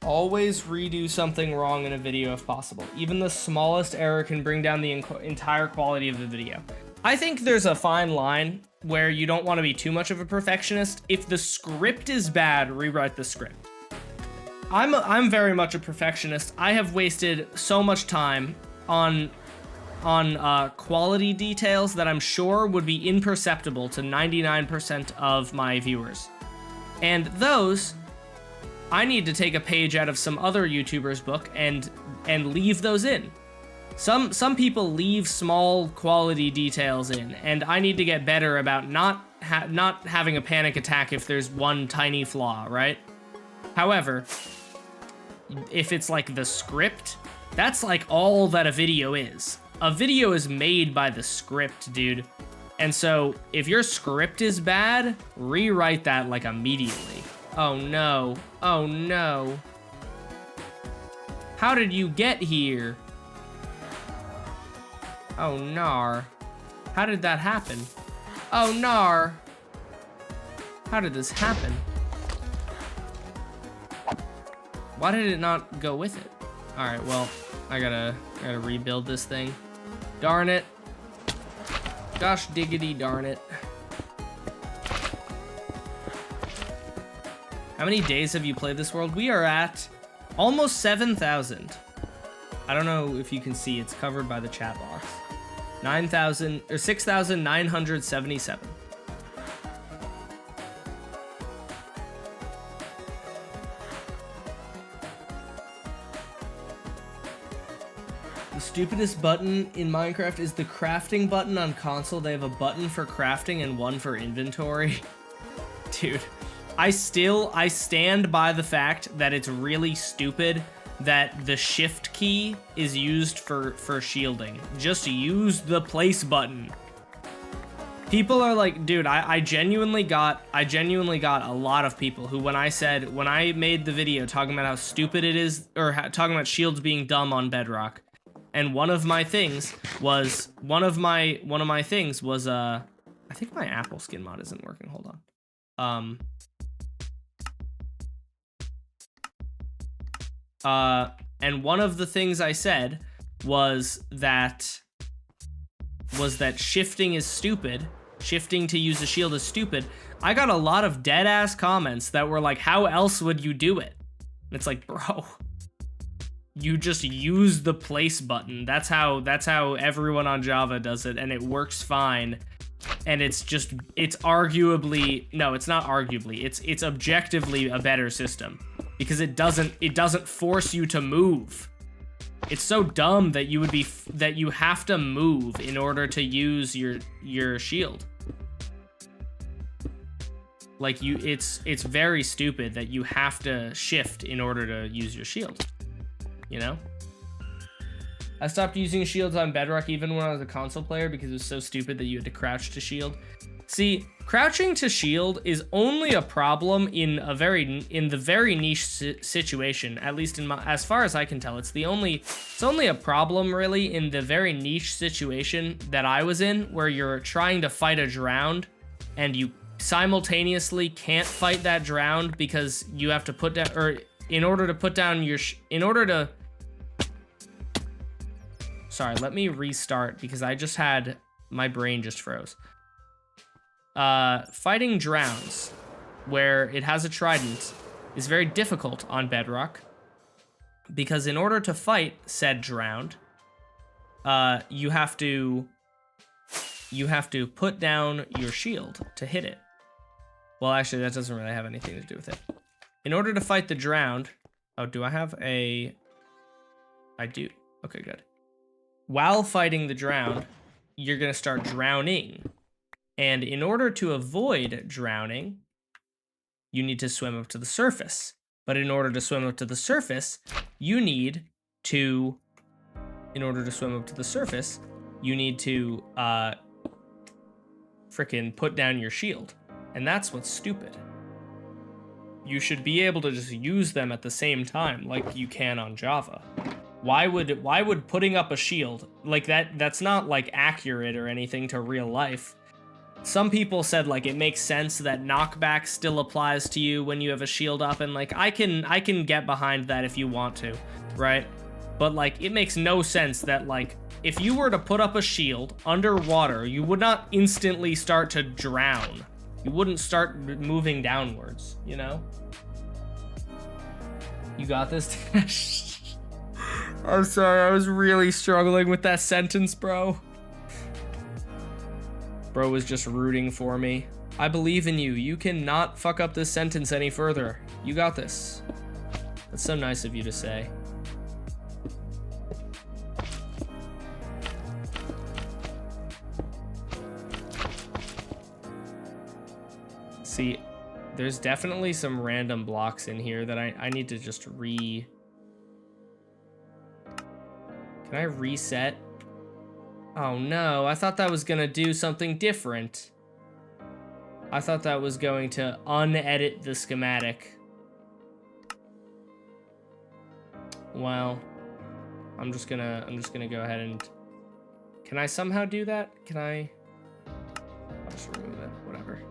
Always redo something wrong in a video if possible. Even the smallest error can bring down the entire quality of the video. I think there's a fine line where you don't want to be too much of a perfectionist. If the script is bad, rewrite the script. I'm very much a perfectionist. I have wasted so much time on quality details that I'm sure would be imperceptible to 99% of my viewers. And those, I need to take a page out of some other YouTuber's book and leave those in. Some people leave small quality details in, and I need to get better about not having a panic attack if there's one tiny flaw, right? However, if it's like the script, that's like all that a video is. A video is made by the script, dude. And so if your script is bad, rewrite that like immediately. Oh no. Oh no. How did you get here? Oh nar. How did that happen? Oh nar. How did this happen? Why did it not go with it? Alright, well, I gotta rebuild this thing. Darn it. Gosh diggity darn it. How many days have you played this world? We are at almost 7,000. I don't know if you can see, it's covered by the chat box. 9,000 or 6,977. The stupidest button in Minecraft is the crafting button on console. They have a button for crafting and one for inventory. Dude, I stand by the fact that it's really stupid that the shift key is used for shielding. Just use the place button. People are like, dude, I genuinely got a lot of people who, when I made the video talking about how stupid it is, or talking about shields being dumb on Bedrock, and one of my things was I think my apple skin mod isn't working. Hold on. And one of the things I said was that shifting is stupid. Shifting to use a shield is stupid. I got a lot of dead ass comments that were like, how else would you do it? And it's like, bro, you just use the place button. That's how everyone on Java does it, and it works fine. And it's arguably, no, it's not arguably, it's objectively a better system because it doesn't force you to move. It's so dumb that you have to move in order to use your shield. Like it's very stupid that you have to shift in order to use your shield. You know? I stopped using shields on Bedrock even when I was a console player because it was so stupid that you had to crouch to shield. See, crouching to shield is only a problem in the very niche situation, at least as far as I can tell. It's only a problem really in the very niche situation that I was in, where you're trying to fight a drowned and you simultaneously can't fight that drowned because you have to put down, or in order to put down your sorry, let me restart because my brain just froze. Fighting drowns, where it has a trident, is very difficult on Bedrock, because in order to fight said drowned, you have to put down your shield to hit it. Well, actually, that doesn't really have anything to do with it. In order to fight the drowned, oh, do I have a? I do. Okay, good. While fighting the drowned, you're gonna start drowning. And in order to avoid drowning, you need to swim up to the surface. But in order to swim up to the surface, you need to frickin' put down your shield. And that's what's stupid. You should be able to just use them at the same time like you can on Java. Why would putting up a shield like that's not like accurate or anything to real life. Some people said like it makes sense that knockback still applies to you when you have a shield up, and like I can get behind that if you want to, right? But like it makes no sense that like if you were to put up a shield underwater, you would not instantly start to drown. You wouldn't start moving downwards, you know? You got this? I'm sorry, I was really struggling with that sentence, bro. Bro was just rooting for me. I believe in you. You cannot fuck up this sentence any further. You got this. That's so nice of you to say. See, there's definitely some random blocks in here that I need to just Can I reset? Oh no, I thought that was gonna do something different. I thought that was going to unedit the schematic. Well, I'm just gonna go ahead and... Can I somehow do that? Can I... I'll just remove it, whatever.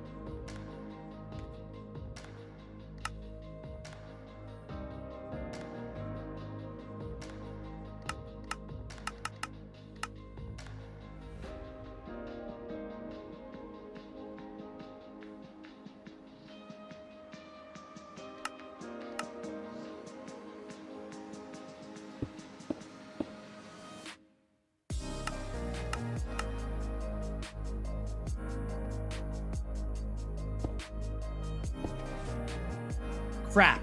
Crap.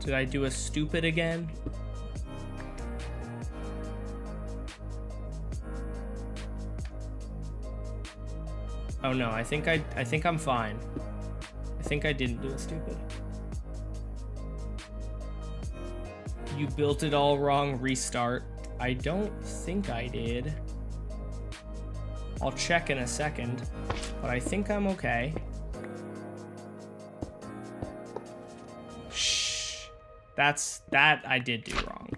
Did I do a stupid again? Oh no, I think I'm fine. I think I didn't do a stupid. You built it all wrong, restart. I don't think I did. I'll check in a second, but I think I'm okay. That I did do wrong.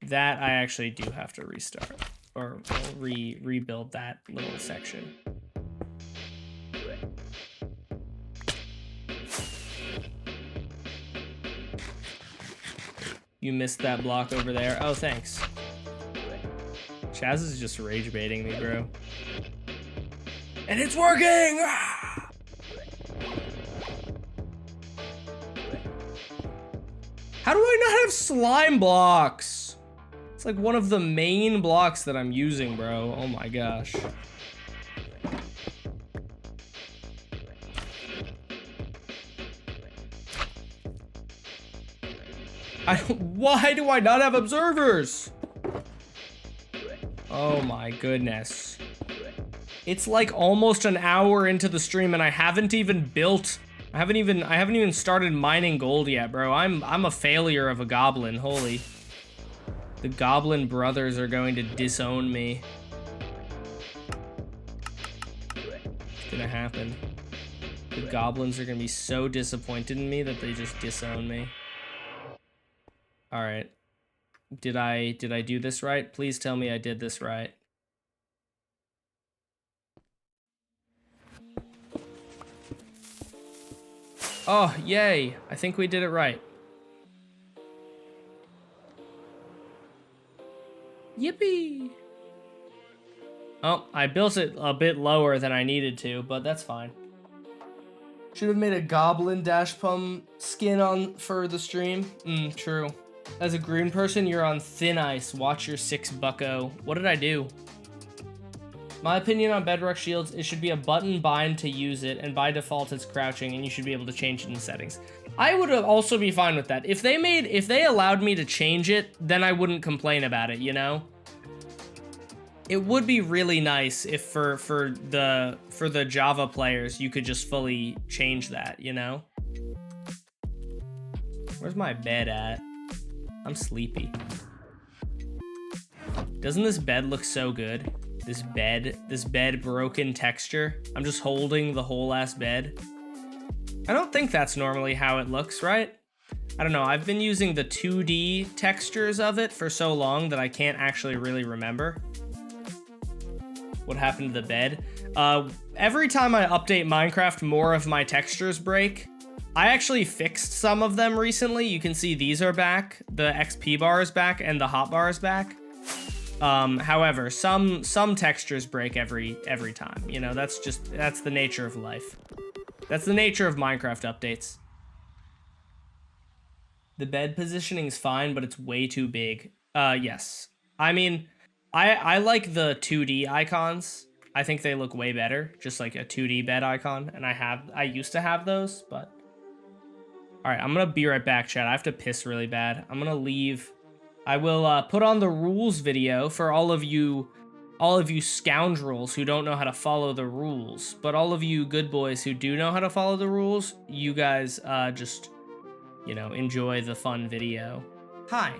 That I actually do have to restart or rebuild that little section. You missed that block over there. Oh, thanks. Chaz is just rage baiting me, bro. And it's working! Ah! How do I not have slime blocks? It's like one of the main blocks that I'm using, bro. Oh my gosh. Why do I not have observers? Oh my goodness. It's like almost an hour into the stream and I haven't even built... I haven't even started mining gold yet, bro. I'm a failure of a goblin. Holy. The goblin brothers are going to disown me. It's gonna happen. The goblins are gonna be so disappointed in me that they just disown me. All right. Did I do this right? Please tell me I did this right. Oh, yay. I think we did it right. Yippee! Oh, I built it a bit lower than I needed to, but that's fine. Should have made a goblin dash pum skin on for the stream. True. As a green person, you're on thin ice. Watch your 6 bucko. What did I do? My opinion on bedrock shields, it should be a button bind to use it, and by default it's crouching, and you should be able to change it in settings. I would also be fine with that. If they allowed me to change it, then I wouldn't complain about it, you know? It would be really nice if for the Java players you could just fully change that, you know? Where's my bed at? I'm sleepy. Doesn't this bed look so good? This bed broken texture. I'm just holding the whole ass bed. I don't think that's normally how it looks, right? I don't know, I've been using the 2D textures of it for so long that I can't actually really remember what happened to the bed. Every time I update Minecraft, more of my textures break. I actually fixed some of them recently. You can see these are back, the XP bar is back, and the hotbar is back. However, some textures break every time. You know, that's the nature of life. That's the nature of Minecraft updates. The bed positioning's fine, but it's way too big. Yes. I mean, I like the 2D icons. I think they look way better, just like a 2D bed icon, and I used to have those, but... Alright, I'm gonna be right back, chat. I have to piss really bad. I'm gonna leave. I will put on the rules video for all of you scoundrels who don't know how to follow the rules, but all of you good boys who do know how to follow the rules, you guys just, you know, enjoy the fun video. Hi,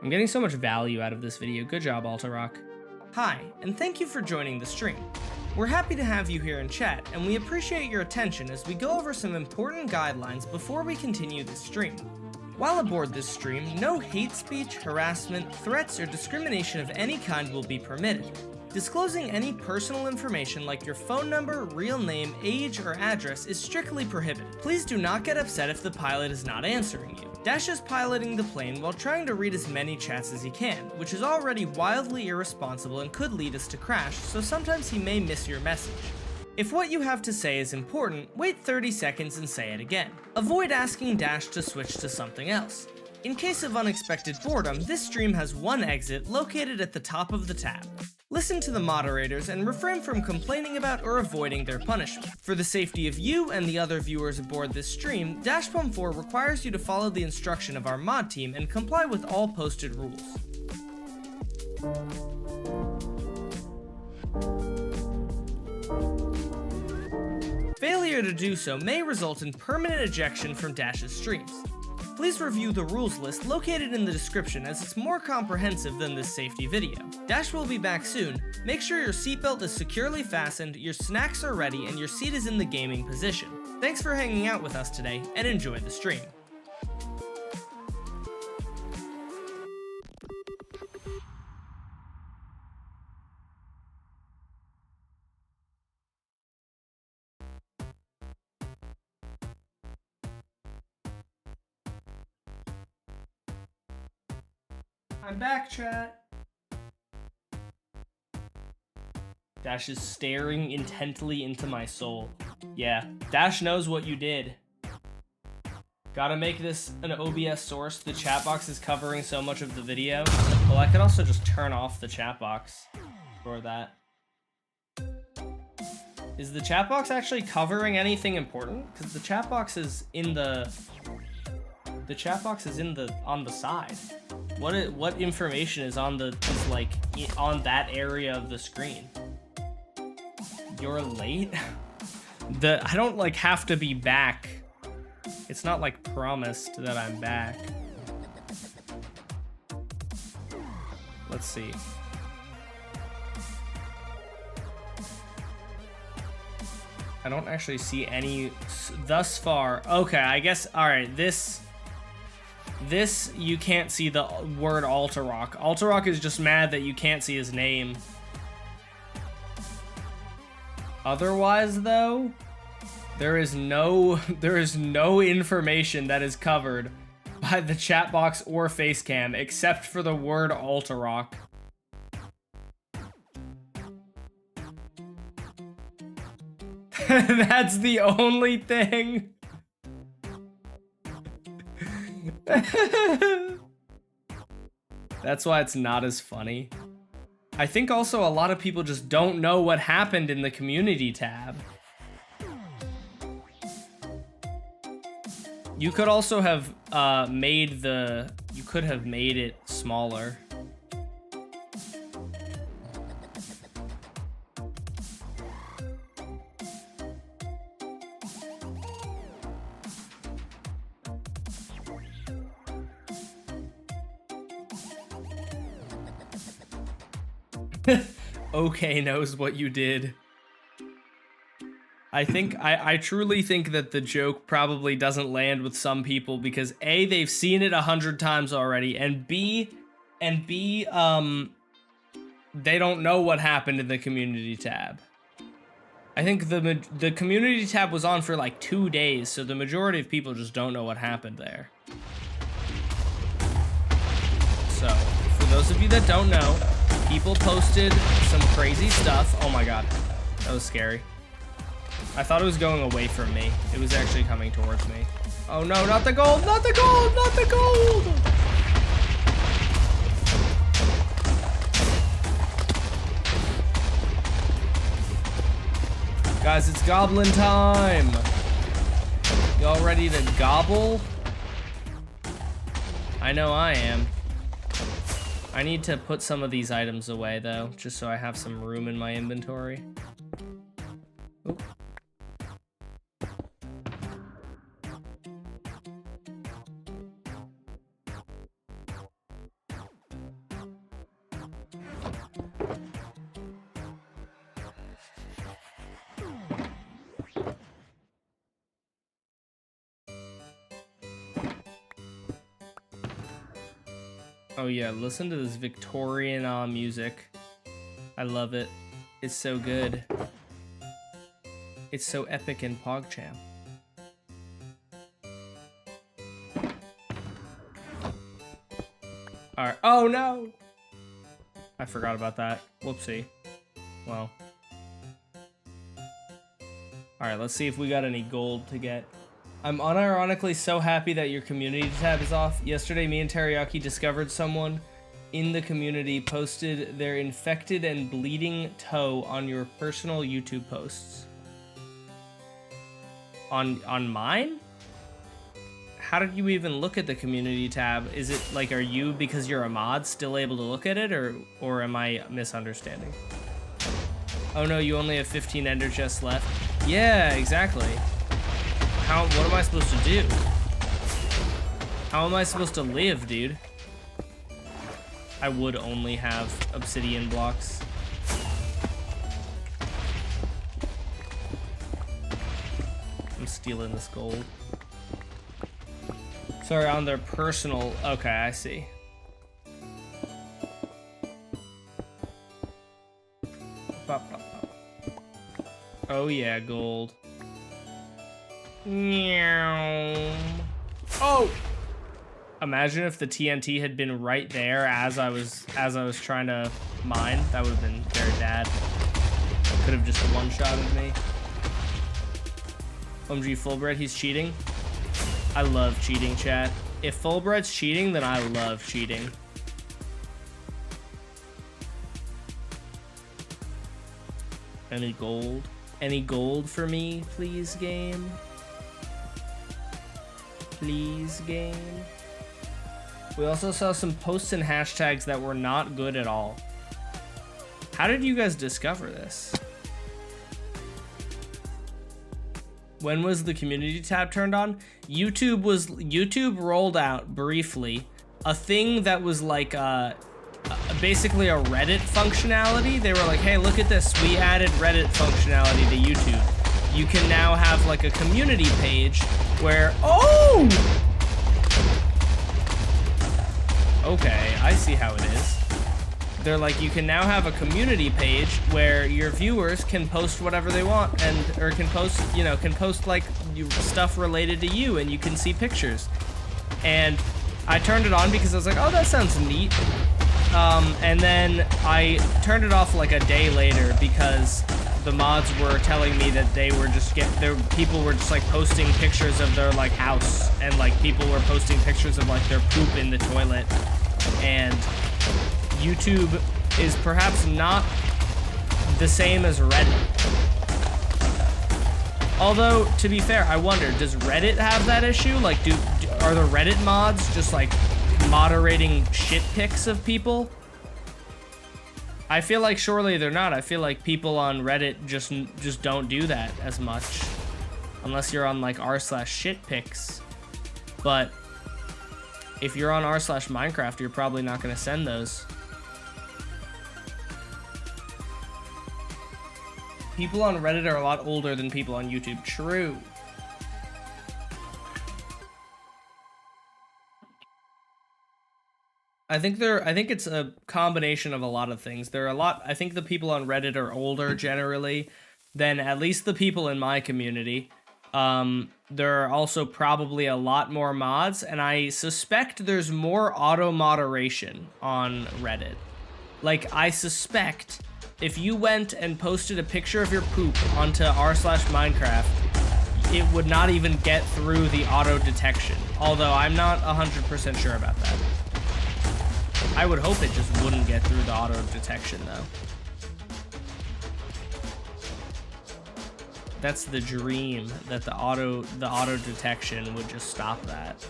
I'm getting so much value out of this video. Good job, Altarock. Hi, and thank you for joining the stream. We're happy to have you here in chat, and we appreciate your attention as we go over some important guidelines before we continue this stream. While aboard this stream, no hate speech, harassment, threats, or discrimination of any kind will be permitted. Disclosing any personal information like your phone number, real name, age, or address is strictly prohibited. Please do not get upset if the pilot is not answering you. Dash is piloting the plane while trying to read as many chats as he can, which is already wildly irresponsible and could lead us to crash, so sometimes he may miss your message. If what you have to say is important, wait 30 seconds and say it again. Avoid asking Dash to switch to something else. In case of unexpected boredom, this stream has one exit located at the top of the tab. Listen to the moderators and refrain from complaining about or avoiding their punishment. For the safety of you and the other viewers aboard this stream, Dashpum4 requires you to follow the instruction of our mod team and comply with all posted rules. Failure to do so may result in permanent ejection from Dash's streams. Please review the rules list located in the description as it's more comprehensive than this safety video. Dash will be back soon. Make sure your seatbelt is securely fastened, your snacks are ready, and your seat is in the gaming position. Thanks for hanging out with us today, and enjoy the stream. I'm back, chat. Dash is staring intently into my soul. Yeah, Dash knows what you did. Gotta make this an OBS source. The chat box is covering so much of the video. Well, I could also just turn off the chat box for that. Is the chat box actually covering anything important? Because the chat box is in the... The chat box is on the side. What information is on on that area of the screen? You're late? I don't like have to be back. It's not like promised that I'm back. Let's see. I don't actually see any thus far. Okay, I guess, all right, this, you can't see the word Alterrock. Alterrock is just mad that you can't see his name. Otherwise, though, there is no information that is covered by the chat box or facecam except for the word Alterrock. That's the only thing. That's why it's not as funny. I think also a lot of people just don't know what happened in the community tab. You could also have made it smaller. Okay knows what you did. I truly think that the joke probably doesn't land with some people because A, they've seen it 100 times already, and B, they don't know what happened in the community tab. I think the community tab was on for like 2 days, so the majority of people just don't know what happened there. So, for those of you that don't know, people posted some crazy stuff. Oh my god, that was scary. I thought it was going away from me. It was actually coming towards me. Oh no, not the gold, not the gold, not the gold! Guys, it's goblin time. Y'all ready to gobble? I know I am. I need to put some of these items away though, just so I have some room in my inventory. Oop. Oh yeah, listen to this Victorian music. I love it. It's so good. It's so epic in PogChamp. Alright. Oh no! I forgot about that. Whoopsie. Well. Alright, let's see if we got any gold to get. I'm unironically so happy that your community tab is off. Yesterday, me and Teriyaki discovered someone in the community posted their infected and bleeding toe on your personal YouTube posts. On mine? How did you even look at the community tab? Is it like, are you, because you're a mod, still able to look at it, or am I misunderstanding? Oh no, you only have 15 ender chests left. Yeah, exactly. What am I supposed to do? How am I supposed to live, dude? I would only have obsidian blocks. I'm stealing this gold. Sorry, on their personal... Okay, I see. Oh yeah, gold. Oh! Imagine if the TNT had been right there as I was trying to mine. That would have been very bad. Could have just one-shotted me. OMG Fullbread, he's cheating. I love cheating, chat. If Fullbread's cheating, then I love cheating. Any gold? Any gold for me, please, game? Please, game. We also saw some posts and hashtags that were not good at all. How did you guys discover this? When was the community tab turned on? YouTube rolled out briefly a thing that was like basically a Reddit functionality. They were like, hey, look at this. We added Reddit functionality to YouTube. You can now have like a community page where, oh! Okay, I see how it is. They're like, you can now have a community page where your viewers can post whatever they want or can post, can post like stuff related to you and you can see pictures. And I turned it on because I was like, oh, that sounds neat. And then I turned it off like a day later because the mods were telling me that they were just people were just like posting pictures of their like house, and like people were posting pictures of like their poop in the toilet. And YouTube is perhaps not the same as Reddit. Although, to be fair, I wonder, does Reddit have that issue? Like, are the Reddit mods just like moderating shit pics of people? I feel like surely they're not. I feel like people on Reddit just don't do that as much, unless you're on like r/shitpics. But if you're on r/Minecraft, you're probably not going to send those. People on Reddit are a lot older than people on YouTube. True. I think it's a combination of a lot of things. I think the people on Reddit are older generally than at least the people in my community. There are also probably a lot more mods, and I suspect there's more auto moderation on Reddit. Like, I suspect if you went and posted a picture of your poop onto r/Minecraft, it would not even get through the auto detection. Although I'm not 100% sure about that. I would hope it just wouldn't get through the auto detection though. That's the dream, that the auto detection would just stop that.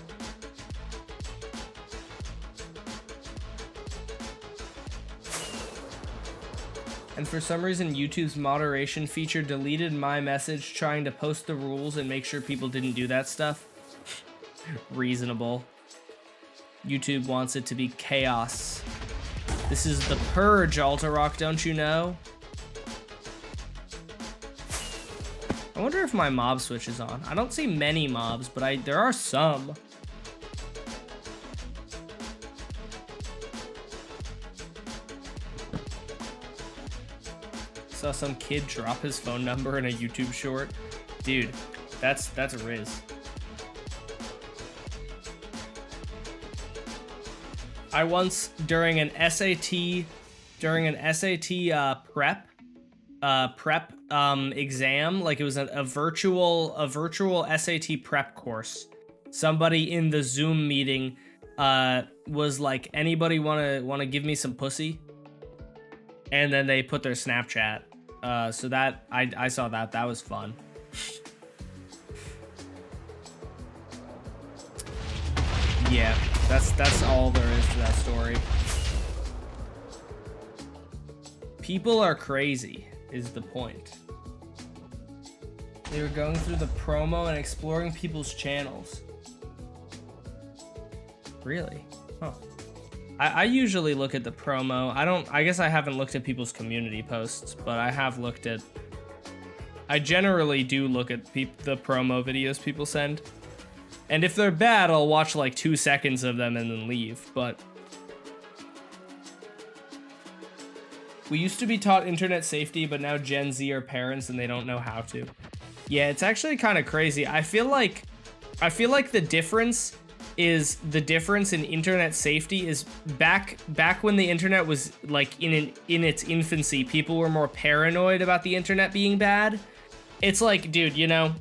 And for some reason, YouTube's moderation feature deleted my message trying to post the rules and make sure people didn't do that stuff. Reasonable. YouTube wants it to be chaos. This is the purge, Altarock, don't you know? I wonder if my mob switch is on. I don't see many mobs, but there are some. Saw some kid drop his phone number in a YouTube short. Dude, that's a Riz. I once, during an SAT prep exam, like it was a virtual SAT prep course, somebody in the Zoom meeting was like, anybody wanna give me some pussy? And then they put their Snapchat. So that I saw that was fun. Yeah, that's all there is to that story. People are crazy, is the point. They were going through the promo and exploring people's channels. Really? Huh. I usually look at the promo. I guess I haven't looked at people's community posts, but I generally do look at the promo videos people send. And if they're bad, I'll watch like 2 seconds of them and then leave, but we used to be taught internet safety, but now Gen Z are parents and they don't know how to. Yeah, it's actually kind of crazy. I feel like the difference in internet safety is back when the internet was like in its infancy, people were more paranoid about the internet being bad. It's like, dude, I don't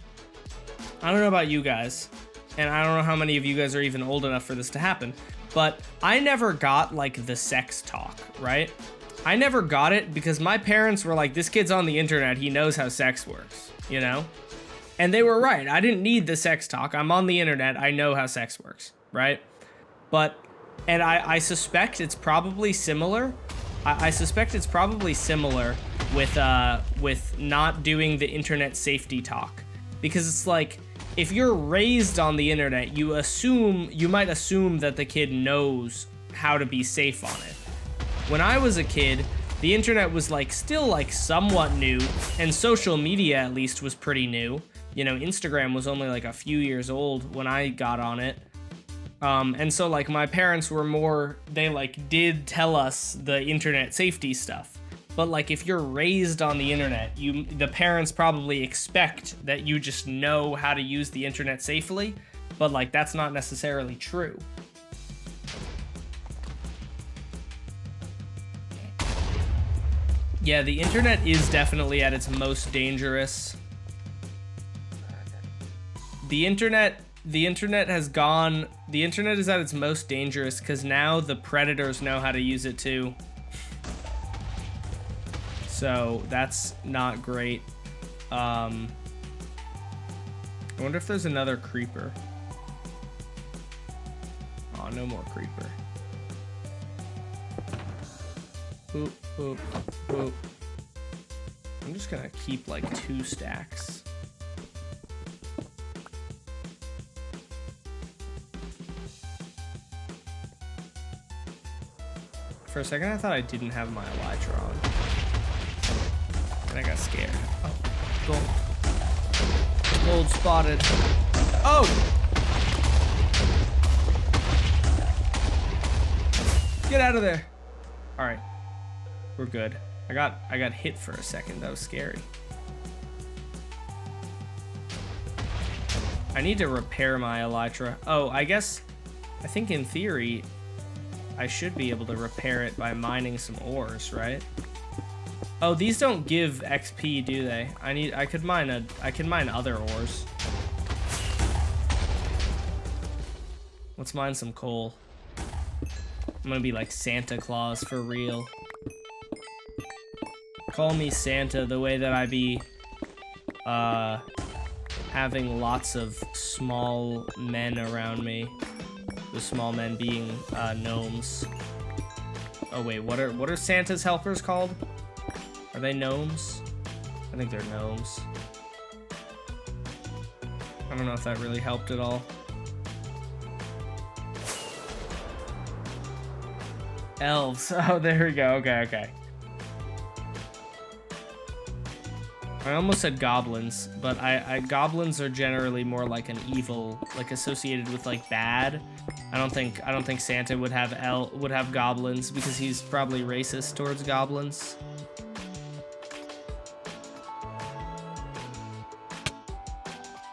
know about you guys, and I don't know how many of you guys are even old enough for this to happen, but I never got like the sex talk, right? I never got it because my parents were like, this kid's on the internet, he knows how sex works, And they were right. I didn't need the sex talk. I'm on the internet. I know how sex works, right? And I suspect it's probably similar. I suspect it's probably similar with not doing the internet safety talk, because it's like, if you're raised on the internet, you might assume that the kid knows how to be safe on it. when I was a kid, the internet was like still like somewhat new, and social media at least was pretty new. You know, Instagram was only like a few years old when I got on it. And so like my parents were more, they like did tell us the internet safety stuff. But like if you're raised on the internet, the parents probably expect that you just know how to use the internet safely, but like that's not necessarily true. Yeah, the internet is definitely at its most dangerous. The internet is at its most dangerous because now the predators know how to use it too. So that's not great. I wonder if there's another creeper. Oh, no more creeper. Boop, boop, boop. I'm just gonna keep like 2 stacks. For a second, I thought I didn't have my elytra on. And I got scared. Oh, gold. Gold spotted. Oh! Get out of there. All right. We're good. I got hit for a second. That was scary. I need to repair my elytra. Oh, I think in theory, I should be able to repair it by mining some ores, right? Oh, these don't give XP, do they? I could mine other ores. Let's mine some coal. I'm gonna be like Santa Claus for real. Call me Santa the way that I be having lots of small men around me. The small men being gnomes. Oh wait, what are Santa's helpers called? Are they gnomes? I think they're gnomes. I don't know if that really helped at all. Elves. Oh, there we go. Okay. I almost said goblins, but goblins are generally more like an evil, like associated with like bad. I don't think Santa would have goblins because he's probably racist towards goblins.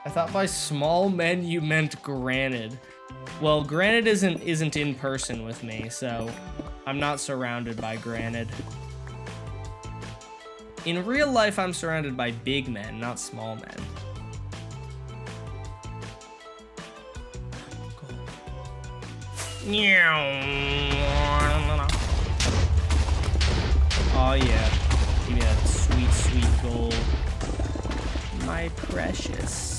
I thought by small men you meant granite. Well, granite isn't in person with me, so I'm not surrounded by granite. In real life, I'm surrounded by big men, not small men. Oh yeah, give me that sweet, sweet gold. My precious.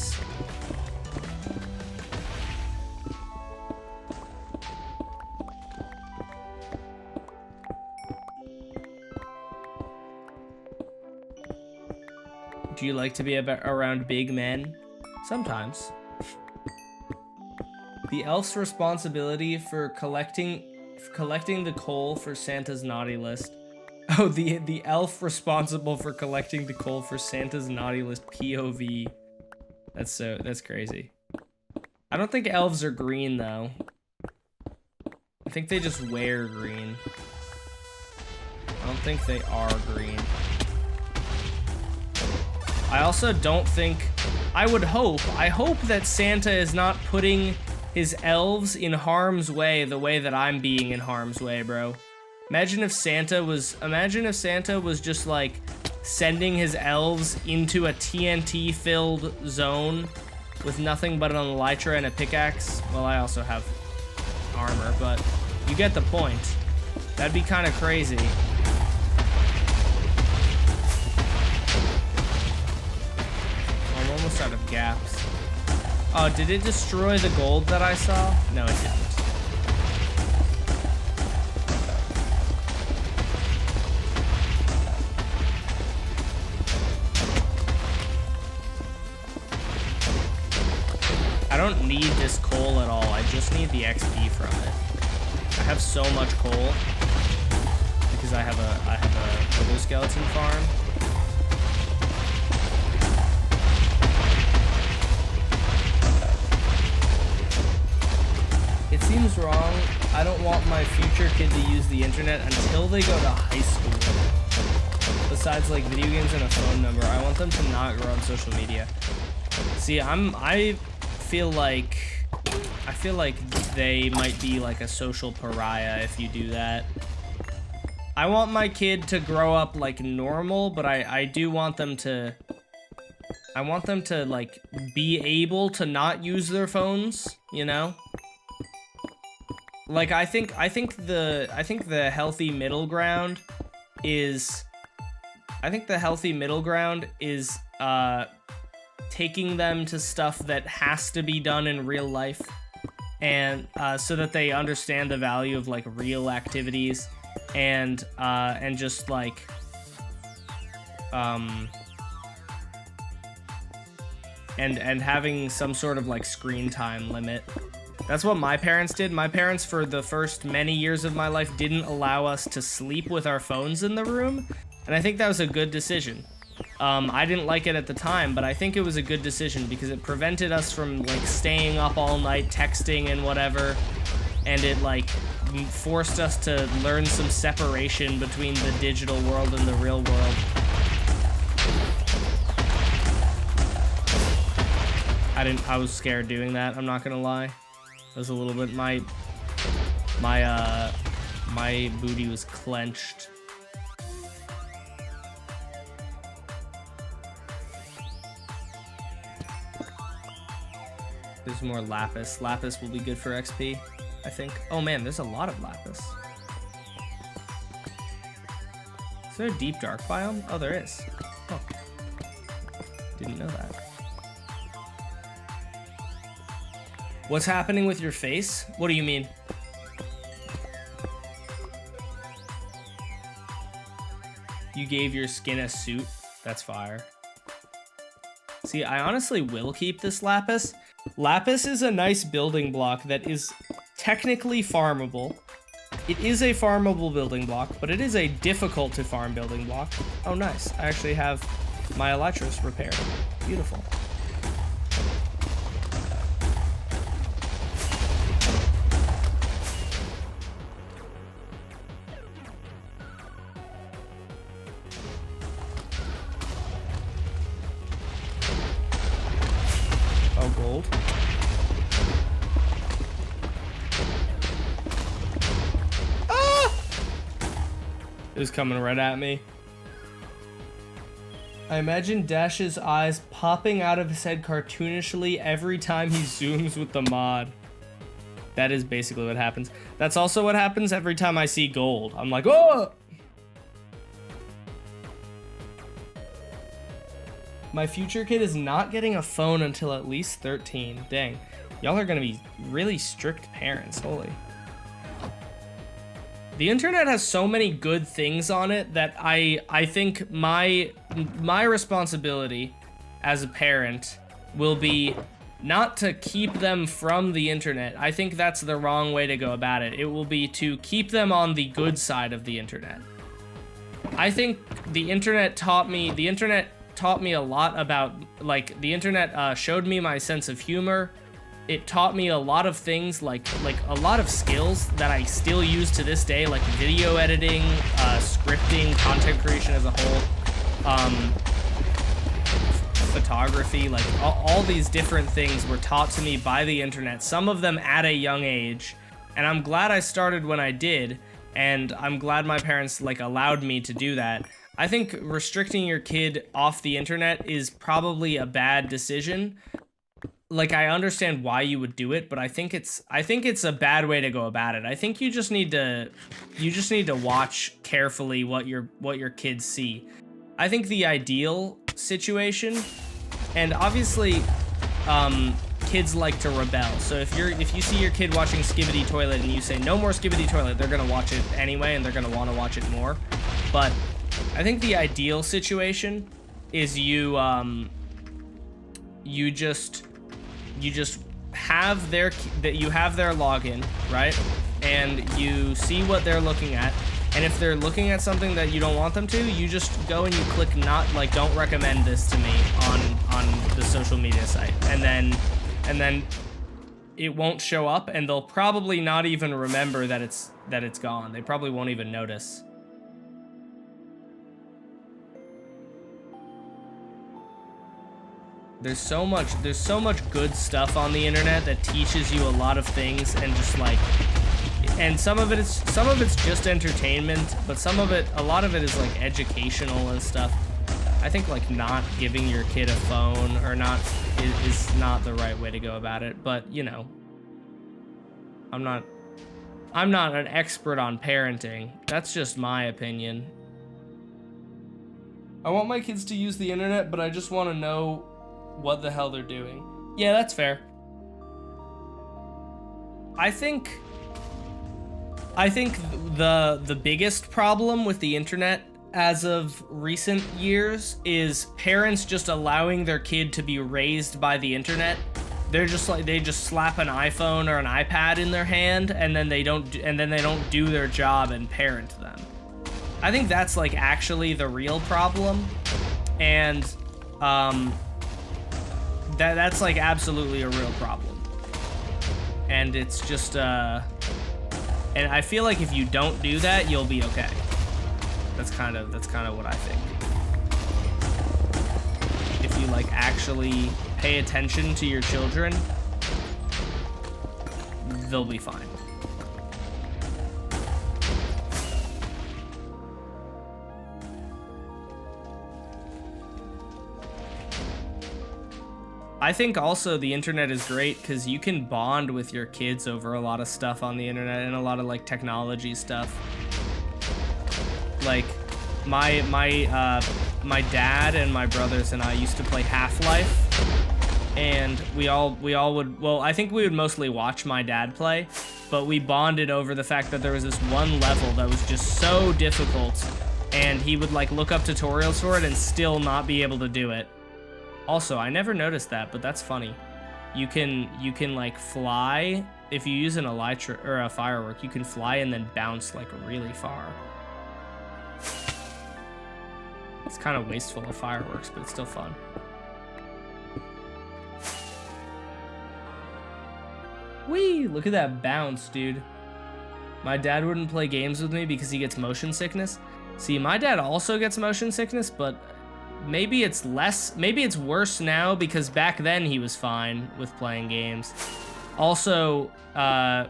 Do you like to be around big men? Sometimes. The elf's responsibility for collecting the coal for Santa's naughty list. Oh, the elf responsible for collecting the coal for Santa's naughty list POV. That's crazy. I don't think elves are green though. I think they just wear green. I don't think they are green. I also don't think, I hope that Santa is not putting his elves in harm's way the way that I'm being in harm's way, bro. Imagine if Santa was just like sending his elves into a TNT-filled zone with nothing but an elytra and a pickaxe. Well, I also have armor, but you get the point. That'd be kind of crazy. I'm almost out of gaps. Oh, did it destroy the gold that I saw? No, it didn't. I don't need this coal at all. I just need the XP from it. I have so much coal. because I have a wither skeleton farm. It seems wrong. I don't want my future kid to use the internet until they go to high school. Besides like video games and a phone number, I want them to not grow on social media. See, I feel like they might be like a social pariah if you do that. I want my kid to grow up like normal, but I do want them to like be able to not use their phones, you know? Like I think the healthy middle ground is taking them to stuff that has to be done in real life, and so that they understand the value of like real activities, and just like and having some sort of like screen time limit. That's what my parents did. My parents, for the first many years of my life, didn't allow us to sleep with our phones in the room, and I think that was a good decision. I didn't like it at the time, but I think it was a good decision because it prevented us from like staying up all night texting and whatever, and it like forced us to learn some separation between the digital world and the real world. I was scared doing that, I'm not gonna lie. It was a little bit, my booty was clenched. There's more lapis. Lapis will be good for XP, I think. Oh man, there's a lot of lapis. Is there a deep dark biome? Oh, there is. Oh. Didn't know that. What's happening with your face? What do you mean? You gave your skin a suit? That's fire. See, I honestly will keep this lapis. Lapis is a nice building block that is technically farmable. It is a farmable building block, but it is a difficult to farm building block. Oh, nice. I actually have my elytras repaired. Beautiful. Oh, gold. It was coming right at me. I imagine Dash's eyes popping out of his head cartoonishly every time he zooms with the mod. That is basically what happens. That's also what happens every time I see gold. I'm like, oh! My future kid is not getting a phone until at least 13. Dang. Y'all are gonna be really strict parents, holy. The internet has so many good things on it that I think my responsibility as a parent will be not to keep them from the internet. I think that's the wrong way to go about it. It will be to keep them on the good side of the internet. I think the internet taught me a lot about, like, the internet showed me my sense of humor. It taught me a lot of things, like a lot of skills that I still use to this day, like video editing, scripting, content creation as a whole, photography, like all these different things were taught to me by the internet, some of them at a young age, and I'm glad I started when I did, and I'm glad my parents like allowed me to do that. I think restricting your kid off the internet is probably a bad decision. Like, I understand why you would do it, but I think it's a bad way to go about it. I think you just need to watch carefully what your kids see. I think the ideal situation, and obviously kids like to rebel. So if you see your kid watching Skibidi Toilet and you say no more Skibidi Toilet, they're gonna watch it anyway and they're gonna want to watch it more. But I think the ideal situation is you just have their login, right? And you see what they're looking at, And if they're looking at something that you don't want them to, you just go and you click not, like, don't recommend this to me on the social media site. And then it won't show up, and they'll probably not even remember that it's gone. They probably won't even notice. There's so much good stuff on the internet that teaches you a lot of things, and just like, and some of it's just entertainment, but a lot of it is like educational and stuff. I think like not giving your kid a phone or not is not the right way to go about it, but you know, I'm not an expert on parenting. That's just my opinion. I want my kids to use the internet, but I just want to know what the hell they're doing. Yeah, that's fair. I think the biggest problem with the internet as of recent years is parents just allowing their kid to be raised by the internet. They're just like, they just slap an iPhone or an iPad in their hand, and then they don't do their job and parent them. I think that's like actually the real problem, and that's like absolutely a real problem. And it's just and I feel like if you don't do that, you'll be okay. That's kind of what I think. If you like actually pay attention to your children, they'll be fine. I think also the internet is great because you can bond with your kids over a lot of stuff on the internet and a lot of like technology stuff. Like my dad and my brothers and I used to play Half-Life, and we all would, well, I think we would mostly watch my dad play, but we bonded over the fact that there was this one level that was just so difficult, and he would like look up tutorials for it and still not be able to do it. Also, I never noticed that, but that's funny. You can like fly if you use an elytra or a firework. You can fly and then bounce like really far. It's kind of wasteful of fireworks, but it's still fun. Whee! Look at that bounce, dude. My dad wouldn't play games with me because he gets motion sickness. See, my dad also gets motion sickness, but maybe it's worse now because back then he was fine with playing games. Also, I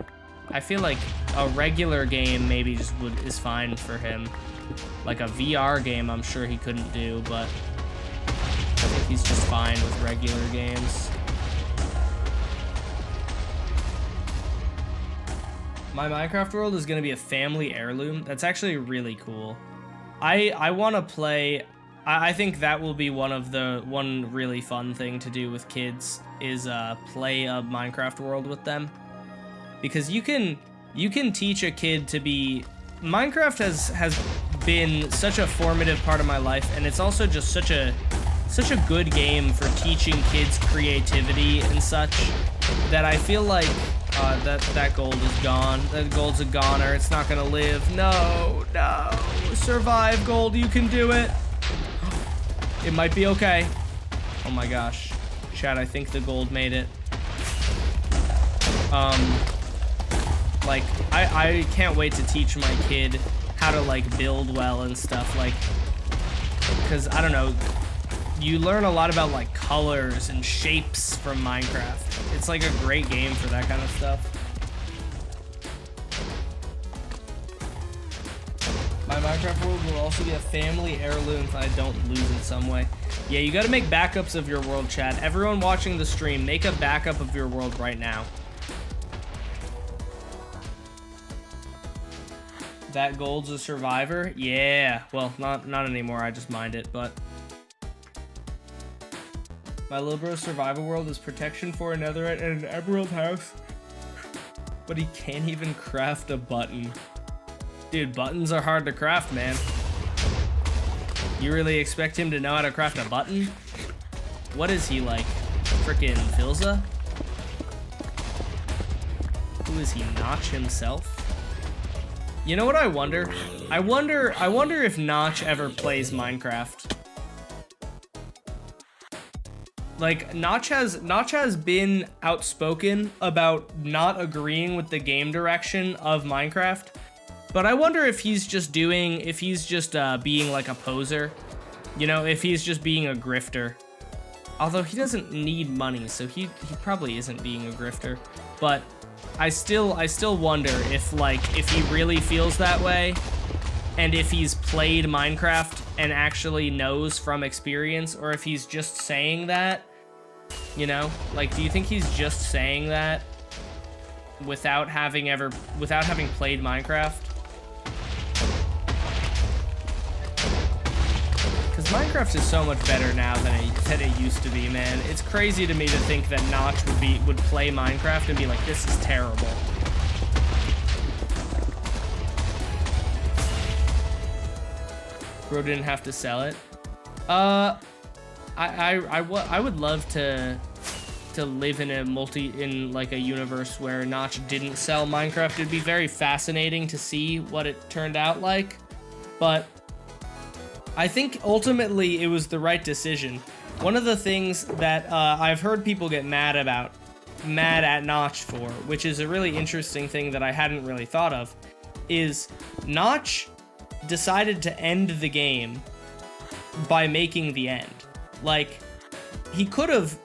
feel like a regular game maybe just is fine for him. Like a VR game, I'm sure he couldn't do, but I think he's just fine with regular games. My Minecraft world is gonna be a family heirloom. That's actually really cool. I want to play. I think that will be one really fun thing to do with kids is play a Minecraft world with them, because you can teach a kid to be. Minecraft has been such a formative part of my life, and it's also just such a good game for teaching kids creativity and such, that I feel like that gold is gone. That gold's a goner. It's not gonna live. No, survive, gold. You can do it. It might be okay. Oh my gosh, Chad, I think the gold made it. Like, I can't wait to teach my kid how to, like, build well and stuff, like, because, I don't know, you learn a lot about, like, colors and shapes from Minecraft. It's, like, a great game for that kind of stuff. My Minecraft world will also be a family heirloom if I don't lose in some way. Yeah, you gotta make backups of your world, chat. Everyone watching the stream, make a backup of your world right now. That gold's a survivor? Yeah. Well, not anymore. I just mined it, but my little bro's survival world is protection for a netherite and an emerald house. But he can't even craft a button. Dude, buttons are hard to craft, man. You really expect him to know how to craft a button? What is he, like, frickin' Filza? Who is he, Notch himself? You know what I wonder? I wonder if Notch ever plays Minecraft. Like, Notch has been outspoken about not agreeing with the game direction of Minecraft, but I wonder if he's just being like a poser, you know, if he's just being a grifter. Although he doesn't need money, so he probably isn't being a grifter, but I still wonder if he really feels that way, and if he's played Minecraft and actually knows from experience, or if he's just saying that, you know? Like, do you think he's just saying that without having played Minecraft? Because Minecraft is so much better now than it used to be, man. It's crazy to me to think that Notch would play Minecraft and be like, this is terrible. Bro didn't have to sell it. I would love to live in a universe where Notch didn't sell Minecraft. It'd be very fascinating to see what it turned out like, but I think ultimately it was the right decision. One of the things that I've heard people get mad at Notch for, which is a really interesting thing that I hadn't really thought of, is Notch decided to end the game by making the end. Like, he could have,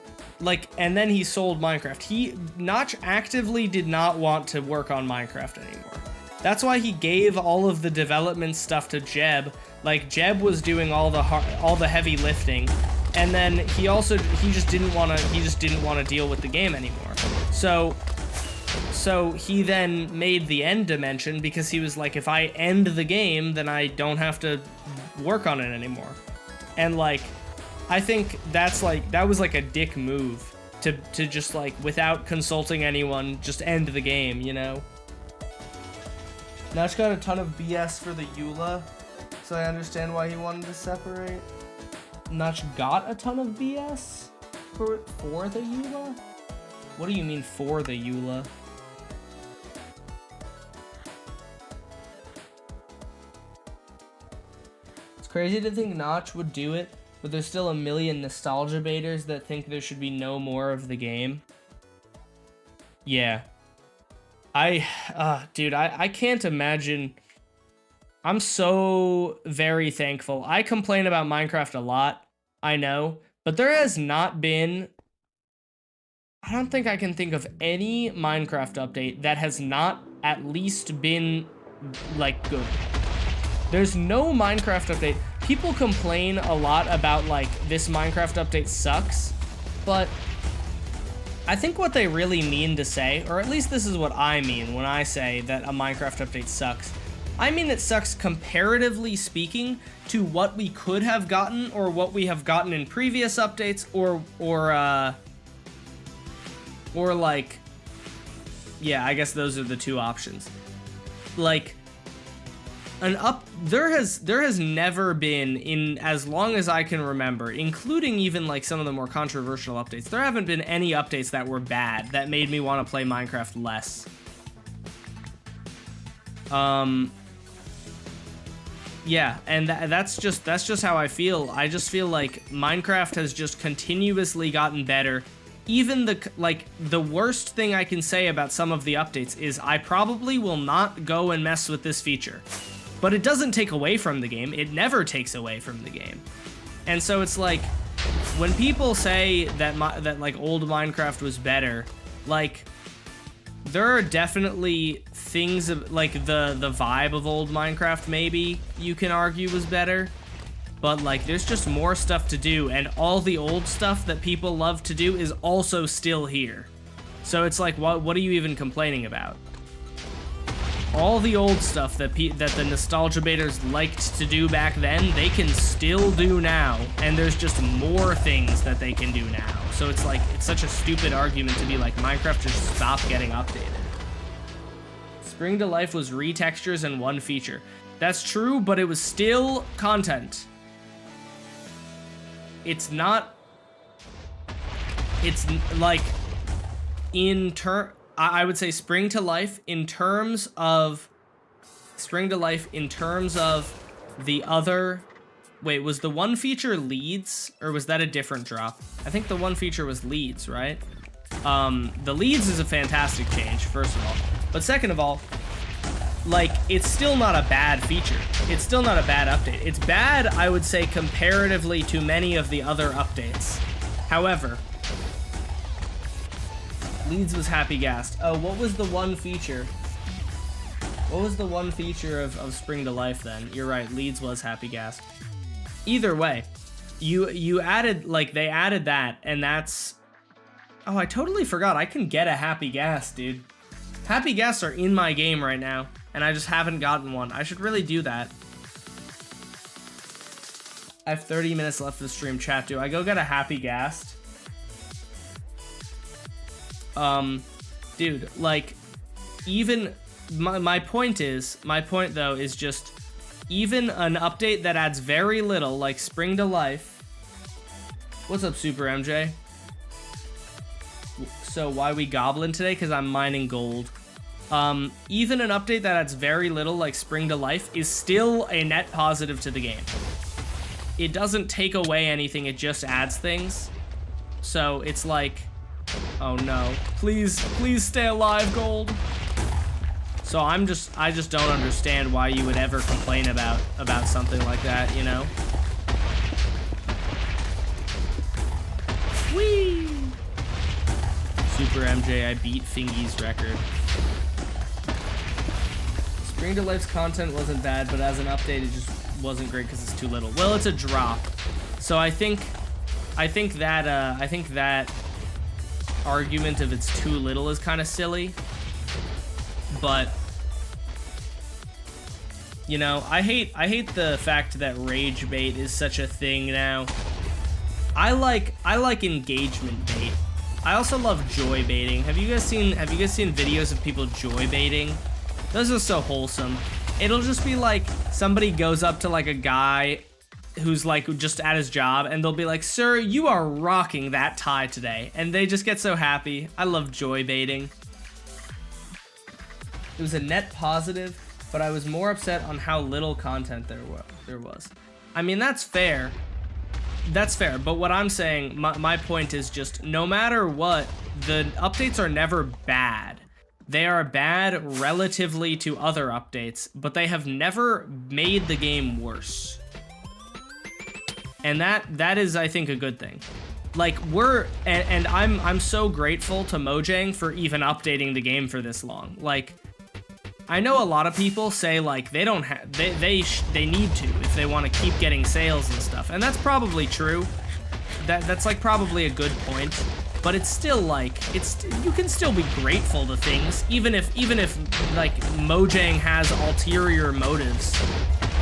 and then he sold Minecraft. Notch actively did not want to work on Minecraft anymore. That's why he gave all of the development stuff to Jeb. Like, Jeb was doing all the heavy lifting, and then he just didn't want to deal with the game anymore. So he then made the end dimension because he was like, if I end the game, then I don't have to work on it anymore. And I think that was a dick move to just without consulting anyone, just end the game, you know? Notch got a ton of BS for the EULA, so I understand why he wanted to separate. Notch got a ton of BS for the EULA? What do you mean for the EULA? It's crazy to think Notch would do it, but there's still a million nostalgia baiters that think there should be no more of the game. Yeah. Dude, I can't imagine. I'm so very thankful. I complain about Minecraft a lot, I know, but there has not been, I don't think I can think of any Minecraft update that has not at least been, good. There's no Minecraft update. People complain a lot about, this Minecraft update sucks, but I think what they really mean to say, or at least this is what I mean when I say that a Minecraft update sucks, I mean it sucks comparatively speaking to what we could have gotten or what we have gotten in previous updates yeah, I guess those are the two options. There has never been, in as long as I can remember, including even some of the more controversial updates, there haven't been any updates that were bad that made me want to play Minecraft less. Yeah, and that's just how I feel. I just feel like Minecraft has just continuously gotten better. Even the worst thing I can say about some of the updates is I probably will not go and mess with this feature. But it doesn't take away from the game. It never takes away from the game. And so it's when people say that old Minecraft was better, there are definitely things of, the vibe of old Minecraft maybe you can argue was better. But there's just more stuff to do, and all the old stuff that people love to do is also still here. So it's what are you even complaining about? All the old stuff that the nostalgia baiters liked to do back then, they can still do now, and there's just more things that they can do now. So it's it's such a stupid argument to be Minecraft just stopped getting updated. Spring to Life was retextures and one feature. That's true, but it was still content. It's not, it's I would say Spring to Life in terms of Spring to life in terms of the other... Wait, was the one feature leads, or was that a different drop? I think the one feature was leads, right? The leads is a fantastic change, first of all. But second of all, like, it's still not a bad feature. It's still not a bad update. It's bad, I would say, comparatively to many of the other updates. However, leads was happy ghast. Oh, what was the one feature? What was the one feature of Spring to Life then? You're right, leads was happy ghast. Either way, you added, like, they added that, and that's... Oh, I totally forgot. I can get a happy ghast, dude. Happy ghasts are in my game right now, and I just haven't gotten one. I should really do that. I have 30 minutes left of the stream. Chat, do I go get a happy ghast? Dude, like, even... My point though is just, even an update that adds very little, like Spring to Life. What's up, Super MJ? So why we goblin today? Because I'm mining gold. Even an update that adds very little, like Spring to Life, is still a net positive to the game. It doesn't take away anything, it just adds things. So it's like, oh no, please stay alive, gold. So I just don't understand why you would ever complain about something like that, you know? Whee! Super MJ, I beat Fingy's record. Spring to Life's content wasn't bad, but as an update, it just wasn't great because it's too little. Well, it's a drop, so I think that argument of it's too little is kind of silly, but. You know, I hate the fact that rage bait is such a thing now. I like engagement bait. I also love joy baiting. Have you guys seen videos of people joy baiting? Those are so wholesome. It'll just be like somebody goes up to like a guy who's like just at his job, and they'll be like, "Sir, you are rocking that tie today," and they just get so happy. I love joy baiting. It was a net positive, but I was more upset on how little content there was. I mean, that's fair. That's fair, but what I'm saying, my point is just, no matter what, the updates are never bad. They are bad relatively to other updates, but they have never made the game worse. And that is, I think, a good thing. Like, I'm so grateful to Mojang for even updating the game for this long. Like, I know a lot of people say like they don't have they need to if they want to keep getting sales and stuff, and that's probably true. That's like probably a good point, but it's still like you can still be grateful to things even if like Mojang has ulterior motives.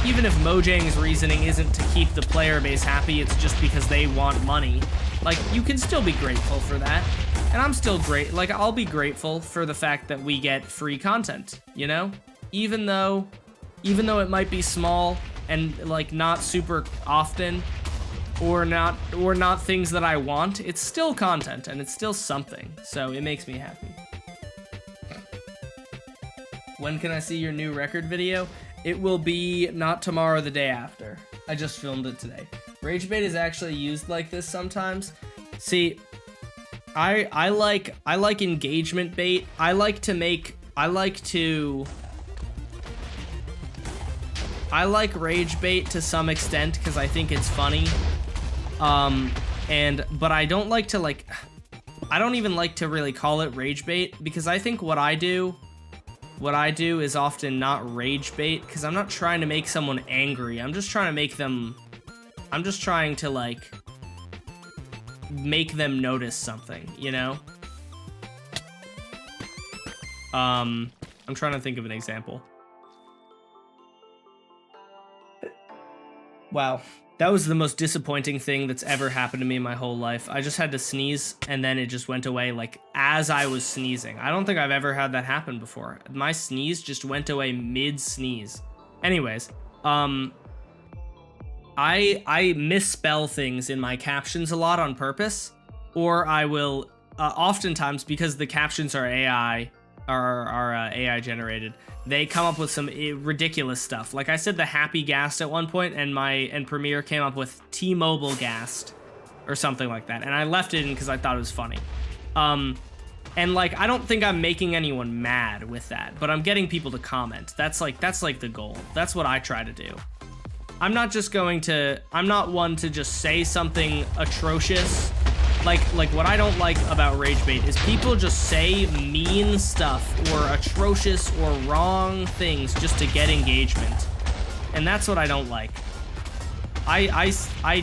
Even if Mojang's reasoning isn't to keep the player base happy, it's just because they want money. Like, you can still be grateful for that. And I'm still like, I'll be grateful for the fact that we get free content, you know? Even though it might be small and like not super often or not things that I want, it's still content and it's still something. So it makes me happy. When can I see your new record video? It will be not tomorrow, the day after. I just filmed it today. Rage bait is actually used like this sometimes. See, I like engagement bait. I like rage bait to some extent because I think it's funny. But I don't like to I don't even like to really call it rage bait because I think what I do is often not rage bait because I'm not trying to make someone angry. I'm just trying to like make them notice something, you know? I'm trying to think of an example. Wow, that was the most disappointing thing that's ever happened to me in my whole life. I just had to sneeze and then it just went away like as I was sneezing. I don't think I've ever had that happen before. My sneeze just went away mid-sneeze. Anyways, I misspell things in my captions a lot on purpose, or I will oftentimes, because the captions are AI, are AI generated. They come up with some ridiculous stuff. Like I said, the happy ghast at one point, and Premiere came up with T-Mobile ghast or something like that, and I left it in because I thought it was funny. And like I don't think I'm making anyone mad with that, but I'm getting people to comment. That's like the goal. That's what I try to do. I'm not one to just say something atrocious. Like what I don't like about rage bait is people just say mean stuff or atrocious or wrong things just to get engagement. And that's what I don't like. I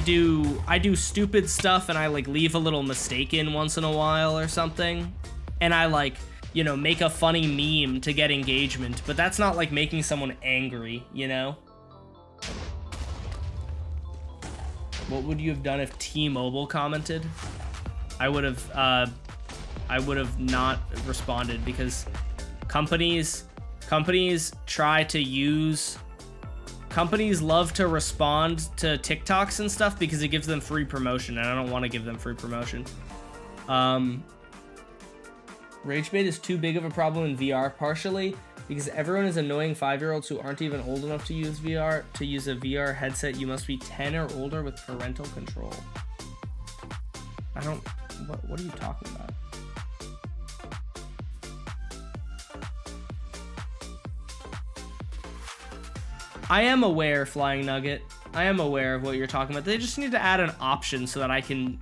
do stupid stuff and I like leave a little mistake in once in a while or something. And I like, you know, make a funny meme to get engagement, but that's not like making someone angry, you know? What would you have done if T-Mobile commented? I would have not responded because companies love to respond to TikToks and stuff because it gives them free promotion, and I don't want to give them free promotion. Rage bait is too big of a problem in VR, partially because everyone is annoying 5-year-olds who aren't even old enough to use VR. To use a VR headset, you must be 10 or older with parental control. What are you talking about? I am aware, Flying Nugget. I am aware of what you're talking about. They just need to add an option so that I can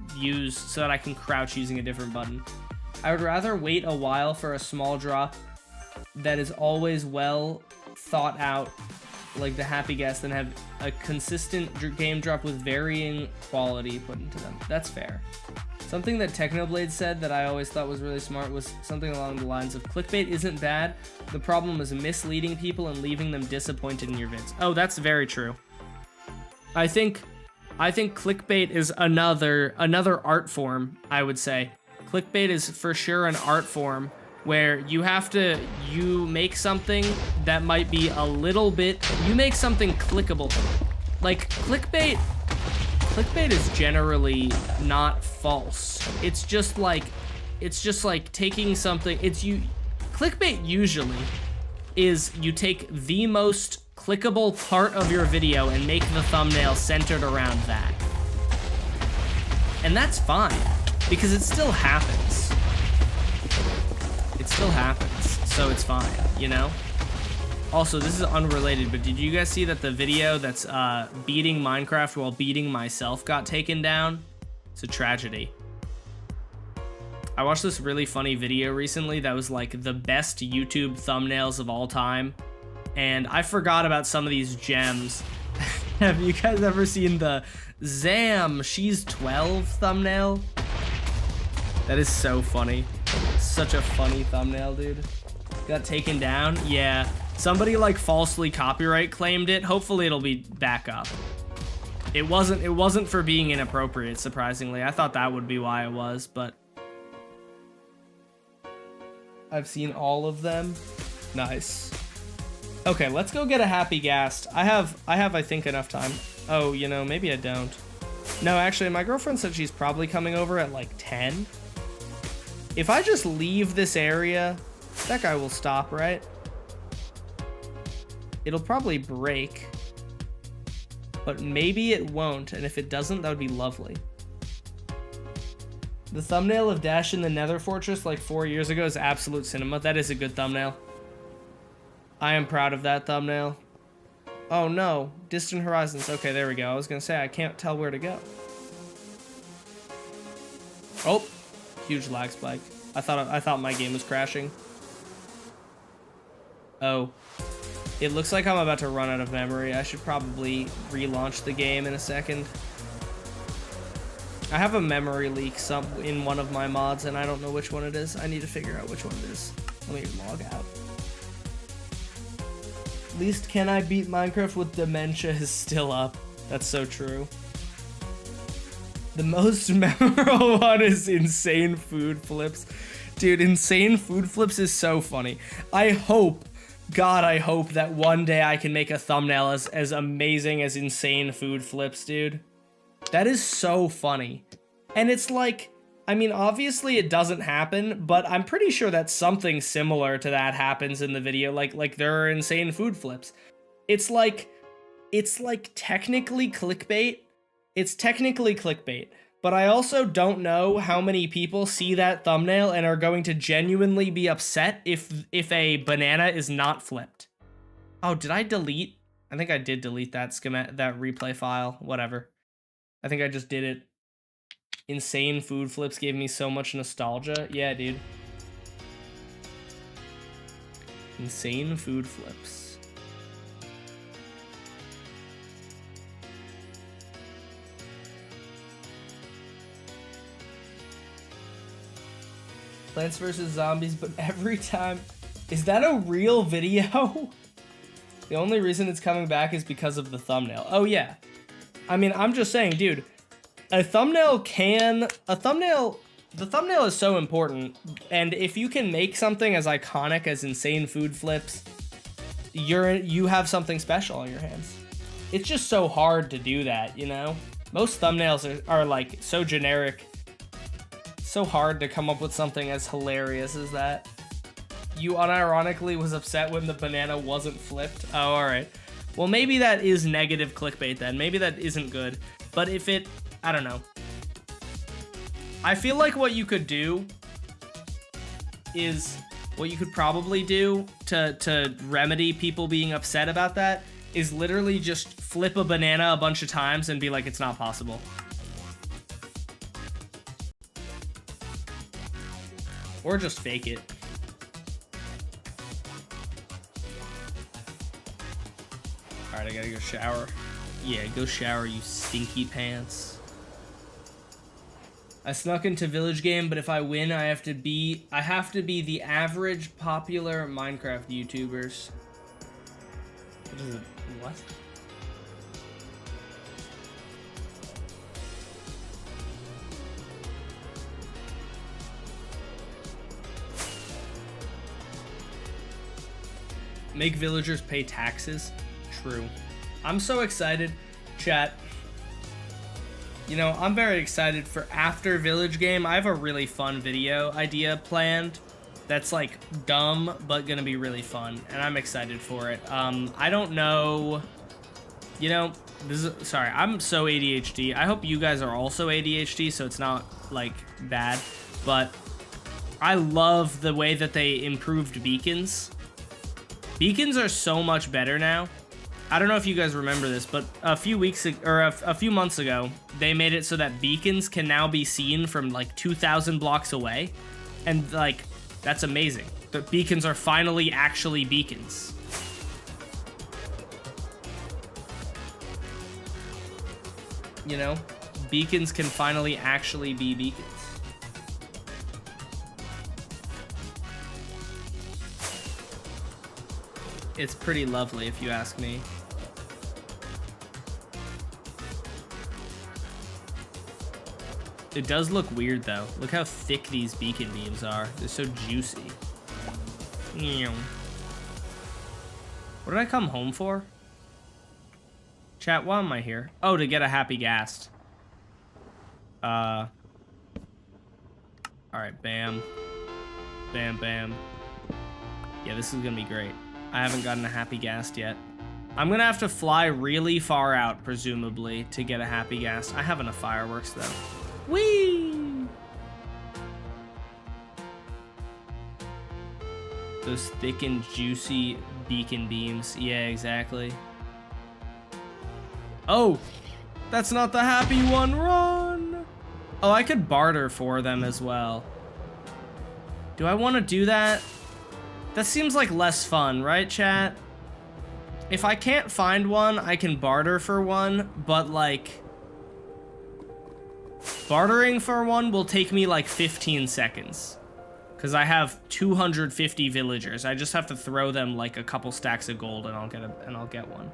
crouch using a different button. I would rather wait a while for a small drop that is always well thought out, like the happy guess, than have a consistent game drop with varying quality put into them. That's fair. Something that Technoblade said that I always thought was really smart was something along the lines of, clickbait isn't bad, the problem is misleading people and leaving them disappointed in your vids. Oh, that's very true. I think clickbait is another art form, I would say. Clickbait is for sure an art form where you make something that might be a little bit, you make something clickable. Like clickbait is generally not false. It's just like taking something, clickbait usually is you take the most clickable part of your video and make the thumbnail centered around that. And that's fine, because it still happens. It still happens, so it's fine, you know? Also, this is unrelated, but did you guys see that the video that's beating Minecraft while beating myself got taken down? It's a tragedy. I watched this really funny video recently that was like the best YouTube thumbnails of all time, and I forgot about some of these gems. Have you guys ever seen the Zam, she's 12 thumbnail? That is so funny. Such a funny thumbnail, dude. Got taken down? Yeah. Somebody like falsely copyright claimed it. Hopefully it'll be back up. It wasn't for being inappropriate, surprisingly. I thought that would be why it was, but I've seen all of them. Nice. Okay, let's go get a happy ghast. I have I think enough time. Oh, you know, maybe I don't. No, actually, my girlfriend said she's probably coming over at like 10. If I just leave this area, that guy will stop, right? It'll probably break, but maybe it won't, and if it doesn't, that would be lovely. The thumbnail of Dash in the Nether Fortress like 4 years ago is absolute cinema. That is a good thumbnail. I am proud of that thumbnail. Oh no, Distant Horizons. Okay, there we go. I was gonna say, I can't tell where to go. Oh, huge lag spike. I thought my game was crashing. Oh. It looks like I'm about to run out of memory. I should probably relaunch the game in a second. I have a memory leak in one of my mods, and I don't know which one it is. I need to figure out which one it is. Let me log out. At least Can I Beat Minecraft with Dementia is still up. That's so true. The most memorable one is Insane Food Flips. Dude, Insane Food Flips is so funny. I hope that one day I can make a thumbnail as amazing as Insane Food Flips, dude. That is so funny. And it's like, I mean, obviously it doesn't happen, but I'm pretty sure that something similar to that happens in the video. Like there are insane food flips. It's like technically clickbait. It's technically clickbait, but I also don't know how many people see that thumbnail and are going to genuinely be upset if a banana is not flipped. Oh, did I delete? I think I did delete that that replay file. Whatever. I think I just did it. Insane food flips gave me so much nostalgia. Yeah, dude. Insane food flips. Plants vs. Zombies, but every time... Is that a real video? The only reason it's coming back is because of the thumbnail. Oh, yeah. I mean, I'm just saying, dude, the thumbnail is so important, and if you can make something as iconic as insane food flips, you have something special on your hands. It's just so hard to do that, you know? Most thumbnails are like so generic. So hard to come up with something as hilarious as that. You unironically was upset when the banana wasn't flipped. Oh, all right. Well, maybe that is negative clickbait then. Maybe that isn't good. But if it, I don't know. I feel like what you could do is, what you could probably do to remedy people being upset about that is literally just flip a banana a bunch of times and be like, it's not possible. Or just fake it. Alright, I gotta go shower. Yeah, go shower, you stinky pants. I snuck into Village Game, but if I win, I have to be the average popular Minecraft YouTubers. What is it? What? Make villagers pay taxes? True. I'm so excited, chat. You know, I'm very excited for after Village Game. I have a really fun video idea planned that's like dumb, but gonna be really fun, and I'm excited for it. I don't know, you know, sorry, I'm so ADHD. I hope you guys are also ADHD, so it's not like bad, but I love the way that they improved beacons. Beacons are so much better now. I don't know if you guys remember this, but a few months ago, they made it so that beacons can now be seen from like 2,000 blocks away. And like, that's amazing. The beacons are finally actually beacons. You know, beacons can finally actually be beacons. It's pretty lovely, if you ask me. It does look weird, though. Look how thick these beacon beams are. They're so juicy. What did I come home for? Chat, why am I here? Oh, to get a happy ghast. Alright, bam. Bam, bam. Yeah, this is gonna be great. I haven't gotten a happy ghast yet. I'm gonna have to fly really far out, presumably, to get a happy ghast. I have enough fireworks, though. Whee! Those thick and juicy beacon beams. Yeah, exactly. Oh! That's not the happy one! Run! Oh, I could barter for them as well. Do I want to do that? That seems like less fun, right, chat? If I can't find one, I can barter for one, but like... bartering for one will take me like 15 seconds. Because I have 250 villagers. I just have to throw them like a couple stacks of gold and I'll get one.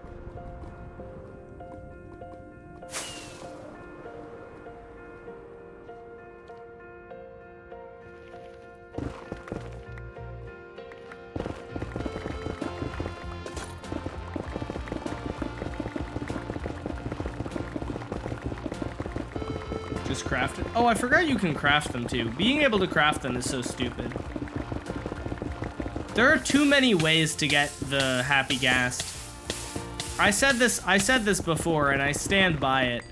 Just craft it. Oh, I forgot you can craft them too. Being able to craft them is so stupid. There are too many ways to get the happy ghast. I said this before and I stand by it.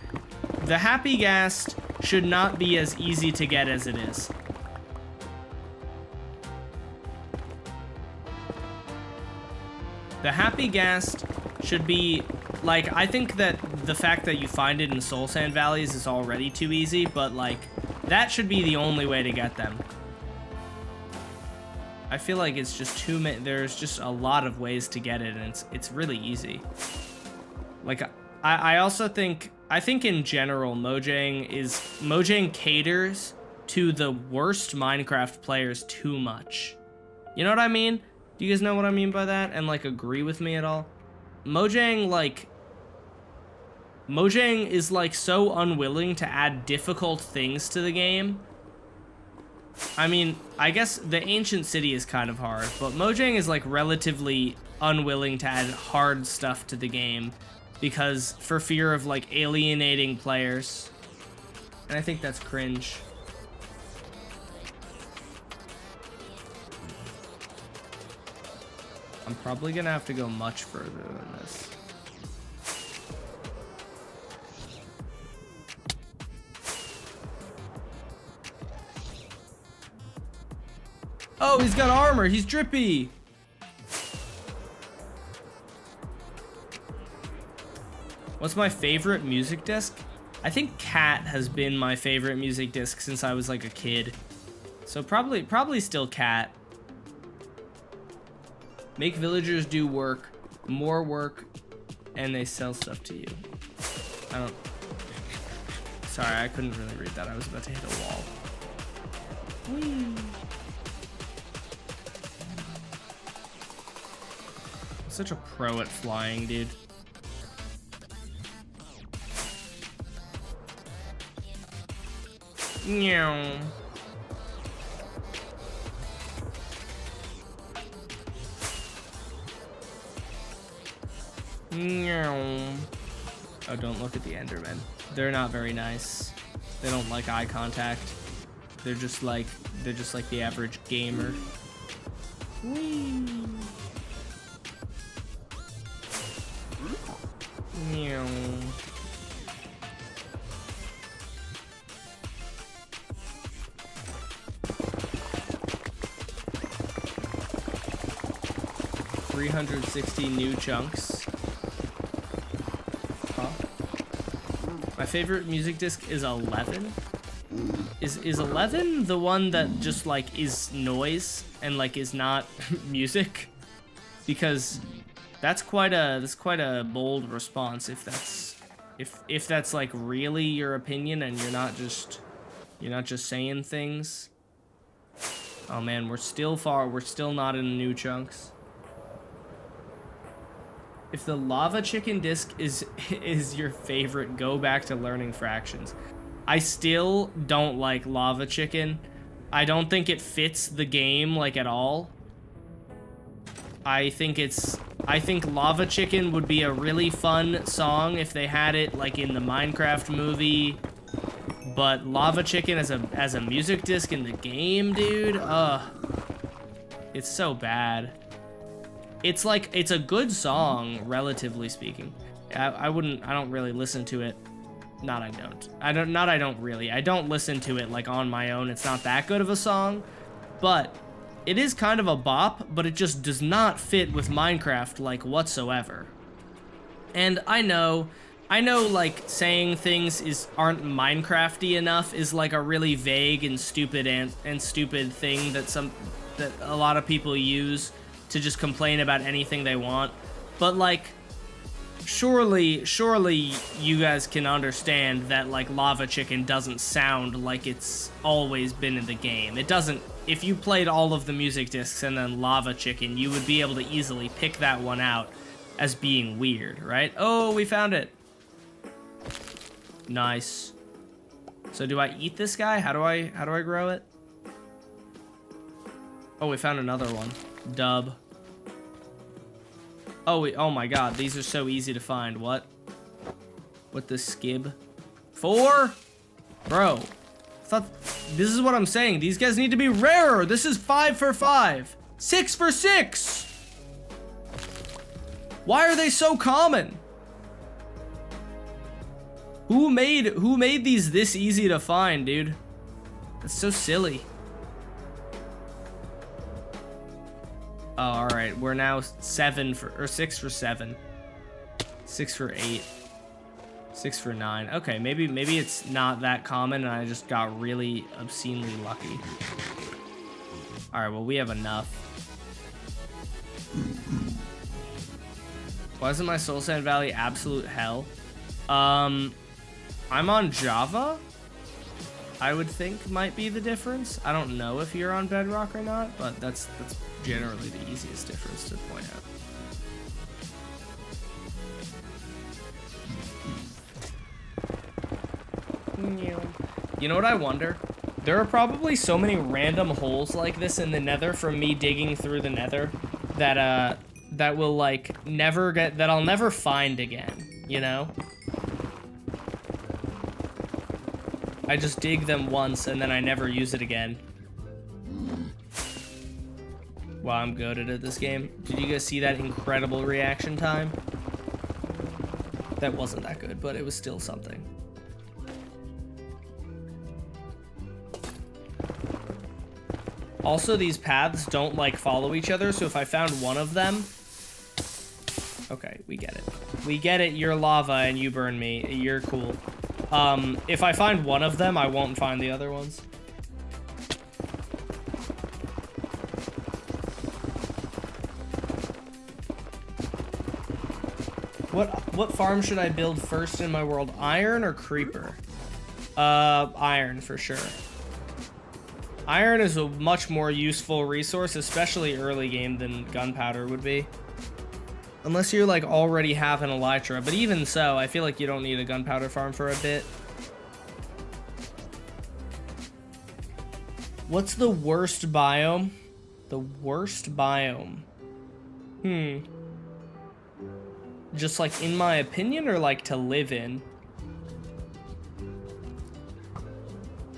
The happy ghast should not be as easy to get as it is. The happy ghast should be, like, I think that the fact that you find it in soul sand valleys is already too easy, but like, that should be the only way to get them. I feel like it's just too many, there's just a lot of ways to get it, and it's really easy. Like, I also think, in general, Mojang caters to the worst Minecraft players too much. You know what I mean? Do you guys know what I mean by that? And like agree with me at all? Mojang is like so unwilling to add difficult things to the game. I mean, I guess the ancient city is kind of hard, but Mojang is like relatively unwilling to add hard stuff to the game because for fear of like alienating players. And I think that's cringe. I'm probably gonna have to go much further than this. Oh, he's got armor. He's drippy. What's my favorite music disc? I think Cat has been my favorite music disc since I was like a kid. So probably still Cat. Make villagers do work, more work, and they sell stuff to you. I don't... Sorry, I couldn't really read that. I was about to hit a wall. Whee! I'm such a pro at flying, dude. Meow. Oh, don't look at the Endermen. They're not very nice. They don't like eye contact. They're just like the average gamer. Whee. Meow. $360 new chunks. Huh? My favorite music disc is 11. Is 11 the one that just like is noise and like is not music? Because that's quite a bold response if that's like really your opinion and you're not just saying things. Oh man, we're still not in new chunks. If the lava chicken disc is your favorite, go back to learning fractions. I still don't like lava chicken. I don't think it fits the game like at all. I think lava chicken would be a really fun song if they had it like in the Minecraft movie. But lava chicken as a music disc in the game, dude, it's so bad. It's like, it's a good song, relatively speaking. I don't really listen to it. I don't listen to it like on my own. It's not that good of a song, but it is kind of a bop, but it just does not fit with Minecraft like whatsoever. And I know like saying things aren't Minecrafty enough is like a really vague and stupid thing that a lot of people use to just complain about anything they want. But like, surely you guys can understand that like lava chicken doesn't sound like it's always been in the game. It doesn't. If you played all of the music discs and then lava chicken, you would be able to easily pick that one out as being weird, right? Oh, we found it. Nice. So do I eat this guy? How do I grow it? Oh, we found another one. Dub. Oh my god, these are so easy to find. What the skib? 4? Bro, I thought, this is what I'm saying. These guys need to be rarer. This is 5 for 5. 6 for 6. Why are they so common? Who made these this easy to find, dude? That's so silly. Oh, all right. We're now 6 for 7. 6 for 8. 6 for 9. Okay, maybe it's not that common and I just got really obscenely lucky. All right, well, we have enough. Why isn't my soul sand valley absolute hell? I'm on Java. I would think might be the difference. I don't know if you're on Bedrock or not, but that's generally the easiest difference to point out. You know what I wonder? There are probably so many random holes like this in the nether from me digging through the nether that that will like that I'll never find again, you know? I just dig them once and then I never use it again. Wow, I'm goated at this game. Did you guys see that incredible reaction time? That wasn't that good, but it was still something. Also, these paths don't like follow each other, so if I found one of them... Okay, we get it. We get it, you're lava and you burn me. You're cool. If I find one of them, I won't find the other ones. What farm should I build first in my world? Iron or creeper? Iron for sure. Iron is a much more useful resource, especially early game, than gunpowder would be. Unless you like already have an elytra, but even so, I feel like you don't need a gunpowder farm for a bit. What's the worst biome? The worst biome. Just like in my opinion, or like to live in?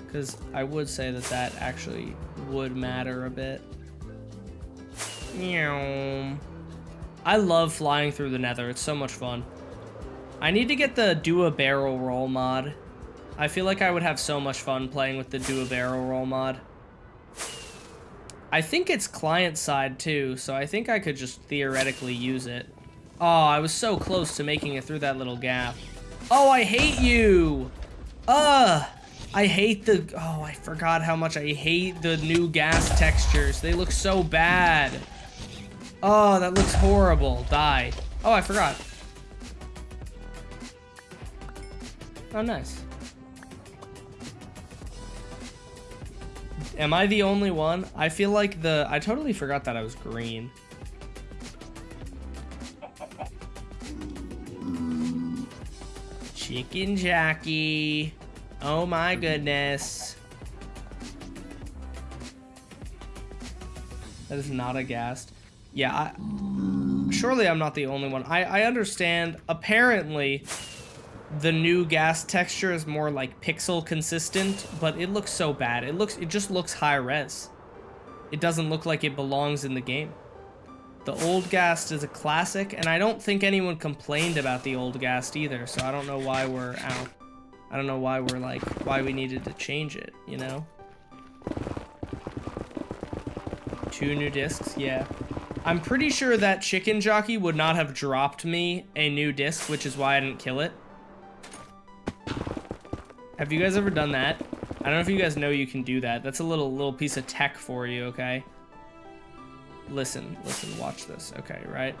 Because I would say that actually would matter a bit. I love flying through the nether. It's so much fun. I need to get the do a barrel roll mod. I feel like I would have so much fun playing with the do a barrel roll mod. I think it's client side too, so I think I could just theoretically use it. Oh, I was so close to making it through that little gap. Oh, I hate you! I hate the... Oh, I forgot how much I hate the new ghast textures. They look so bad. Oh, that looks horrible. Die. Oh, I forgot. Oh, nice. Am I the only one? I feel like I totally forgot that I was green. Chicken Jackie. Oh my goodness. That is not a ghast. Yeah, surely I'm not the only one. I understand. Apparently, the new ghast texture is more like pixel consistent, but it looks so bad. It just looks high res. It doesn't look like it belongs in the game. The old ghast is a classic, and I don't think anyone complained about the old ghast either, so I don't know why we're out. I don't know why we're like, why we needed to change it, you know? 2 new discs, yeah. I'm pretty sure that chicken jockey would not have dropped me a new disc, which is why I didn't kill it. Have you guys ever done that? I don't know if you guys know you can do that. That's a little piece of tech for you, okay? Listen, watch this. Okay, right?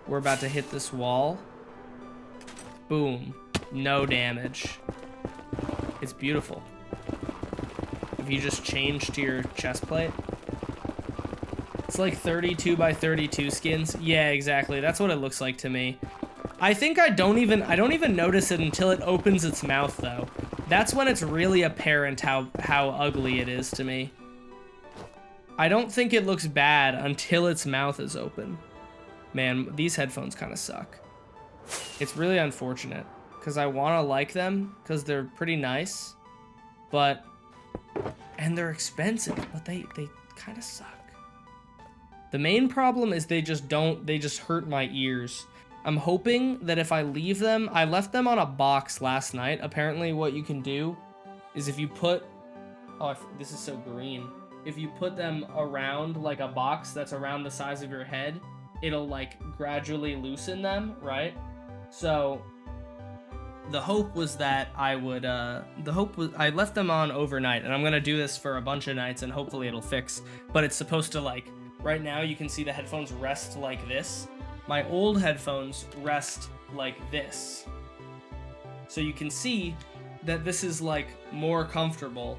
We're about to hit this wall. Boom. No damage. It's beautiful. If you just change to your chest plate. It's like 32 by 32 skins. Yeah, exactly. That's what it looks like to me. I think I don't even notice it until it opens its mouth though. That's when it's really apparent how ugly it is to me. I don't think it looks bad until its mouth is open. Man, these headphones kind of suck. It's really unfortunate because I want to like them because they're pretty nice, and they're expensive, but they kind of suck. The main problem is they just hurt my ears. I'm hoping that if I leave them, I left them on a box last night. Apparently what you can do is if you put, this is so green. If you put them around like a box that's around the size of your head, it'll like gradually loosen them, right? So the hope was that I would, I left them on overnight, and I'm gonna do this for a bunch of nights and hopefully it'll fix, but it's supposed to like, right now you can see the headphones rest like this. My old headphones rest like this. So you can see that this is like more comfortable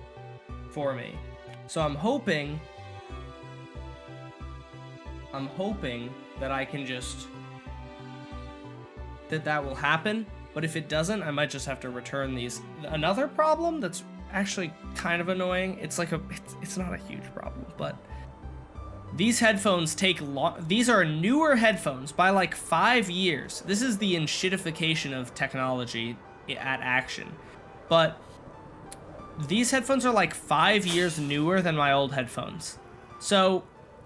for me. So I'm hoping that I can just, that will happen. But if it doesn't, I might just have to return these. Another problem that's actually kind of annoying, it's not a huge problem, but these headphones take these are newer headphones by like 5 years. This is the enshittification of technology at action. But these headphones are like 5 years newer than my old headphones. So,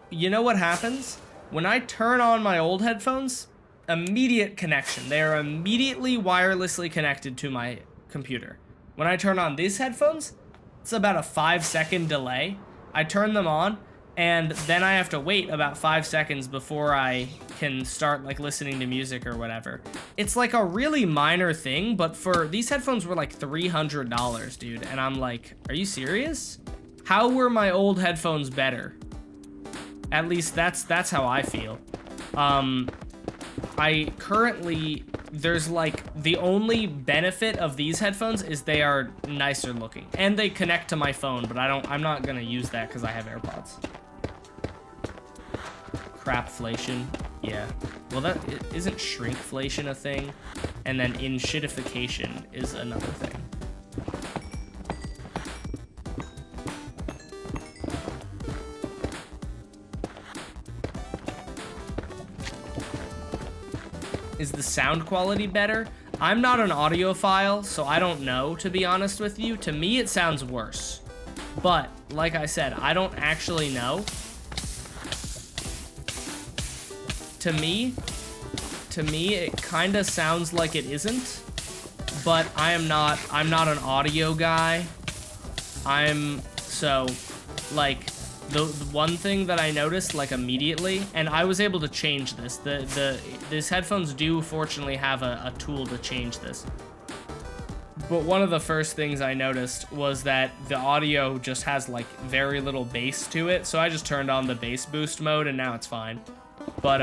you know what happens? When I turn on my old headphones, immediate connection. They are immediately wirelessly connected to my computer. When I turn on these headphones, it's about a 5-second delay. I turn them on, and then I have to wait about 5 seconds before I can start like listening to music or whatever. It's like a really minor thing, but for these headphones were like $300, dude. And I'm like, are you serious? How were my old headphones better? At least that's how I feel. I currently, there's like, the only benefit of these headphones is they are nicer looking and they connect to my phone, but I'm not gonna use that because I have AirPods. Crapflation, yeah. Well, that isn't shrinkflation a thing, and then enshittification is another thing. Is the sound quality better? I'm not an audiophile, so I don't know, to be honest with you. To me, it sounds worse. But, like I said, I don't actually know. To me, it kind of sounds like it isn't. But I'm not an audio guy. The one thing that I noticed like immediately, and I was able to change this. These headphones do fortunately have a tool to change this. But one of the first things I noticed was that the audio just has like very little bass to it. So I just turned on the bass boost mode and now it's fine. But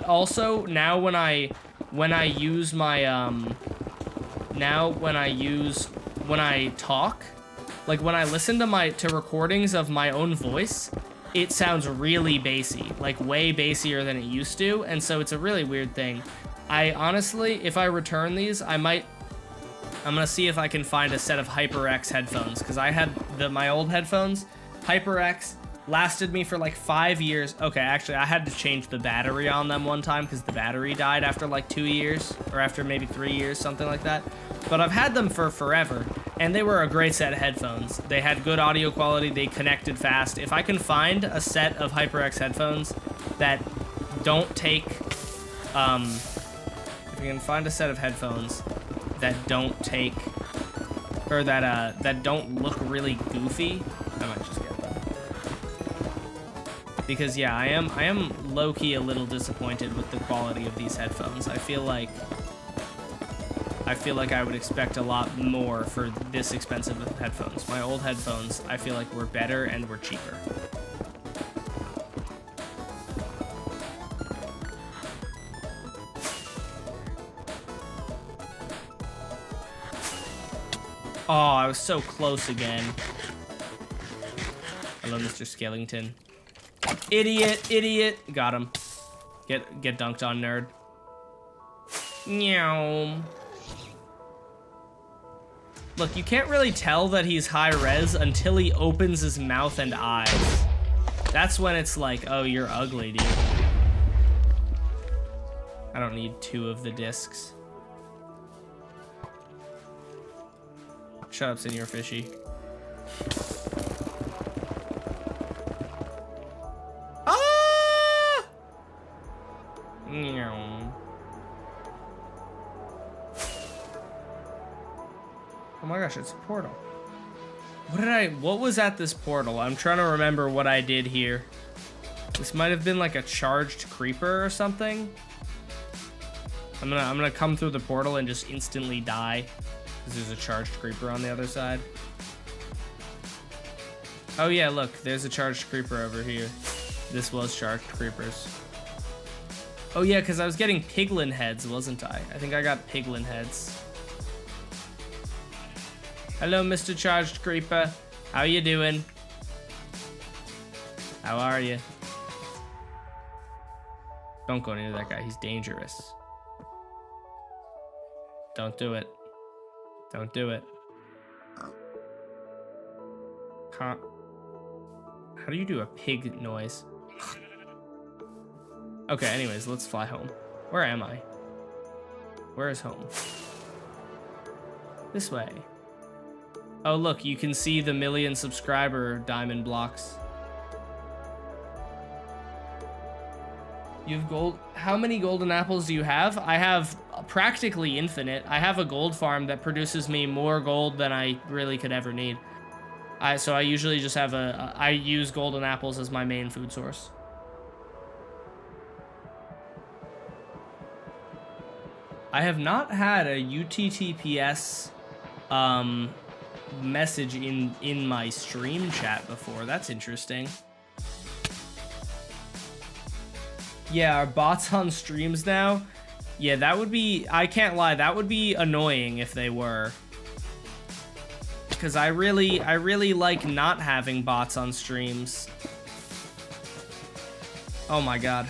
also now when I use my when I talk, like when I listen to recordings of my own voice, it sounds really bassy, like way bassier than it used to, and so it's a really weird thing. I honestly, if I return these, I'm gonna see if I can find a set of HyperX headphones, because I had my old headphones. HyperX lasted me for like 5 years. Okay, actually, I had to change the battery on them one time because the battery died after like 2 years, or after maybe 3 years, something like that. But I've had them for forever, and they were a great set of headphones. They had good audio quality, they connected fast. If I can find a set of HyperX headphones that don't take, if I can find a set of headphones that don't take, or that don't look really goofy, I might just get them. Because yeah, I am low-key a little disappointed with the quality of these headphones. I feel like I would expect a lot more for this expensive of headphones. My old headphones, I feel like were better and were cheaper. Oh, I was so close again. Hello, Mr. Skellington. Idiot. Got him. Get dunked on, nerd. Meow. Look, you can't really tell that he's high res until he opens his mouth and eyes. That's when it's like, oh, you're ugly, dude. I don't need 2 of the discs. Shut up, Senor Fishy. Ah! Meow. Oh my gosh, it's a portal. What was at this portal? I'm trying to remember what I did here. This might have been like a charged creeper or something. I'm gonna come through the portal and just instantly die because there's a charged creeper on the other side. Oh yeah, look, there's a charged creeper over here. This was charged creepers. Oh yeah, because I was getting piglin heads, wasn't I? I think I got piglin heads. Hello, Mr. Charged Creeper. How you doing? How are you? Don't go near that guy. He's dangerous. Don't do it. Don't do it. How do you do a pig noise? Okay, anyways, let's fly home. Where am I? Where is home? This way. Oh, look, you can see the 1,000,000 subscriber diamond blocks. You have gold. How many golden apples do you have? I have practically infinite. I have a gold farm that produces me more gold than I really could ever need. So I usually just have I use golden apples as my main food source. I have not had a UTTPS message in my stream chat before. That's interesting. Yeah, are bots on streams now? Yeah, that would be, I can't lie, that would be annoying if they were. Because I really like not having bots on streams. Oh my god.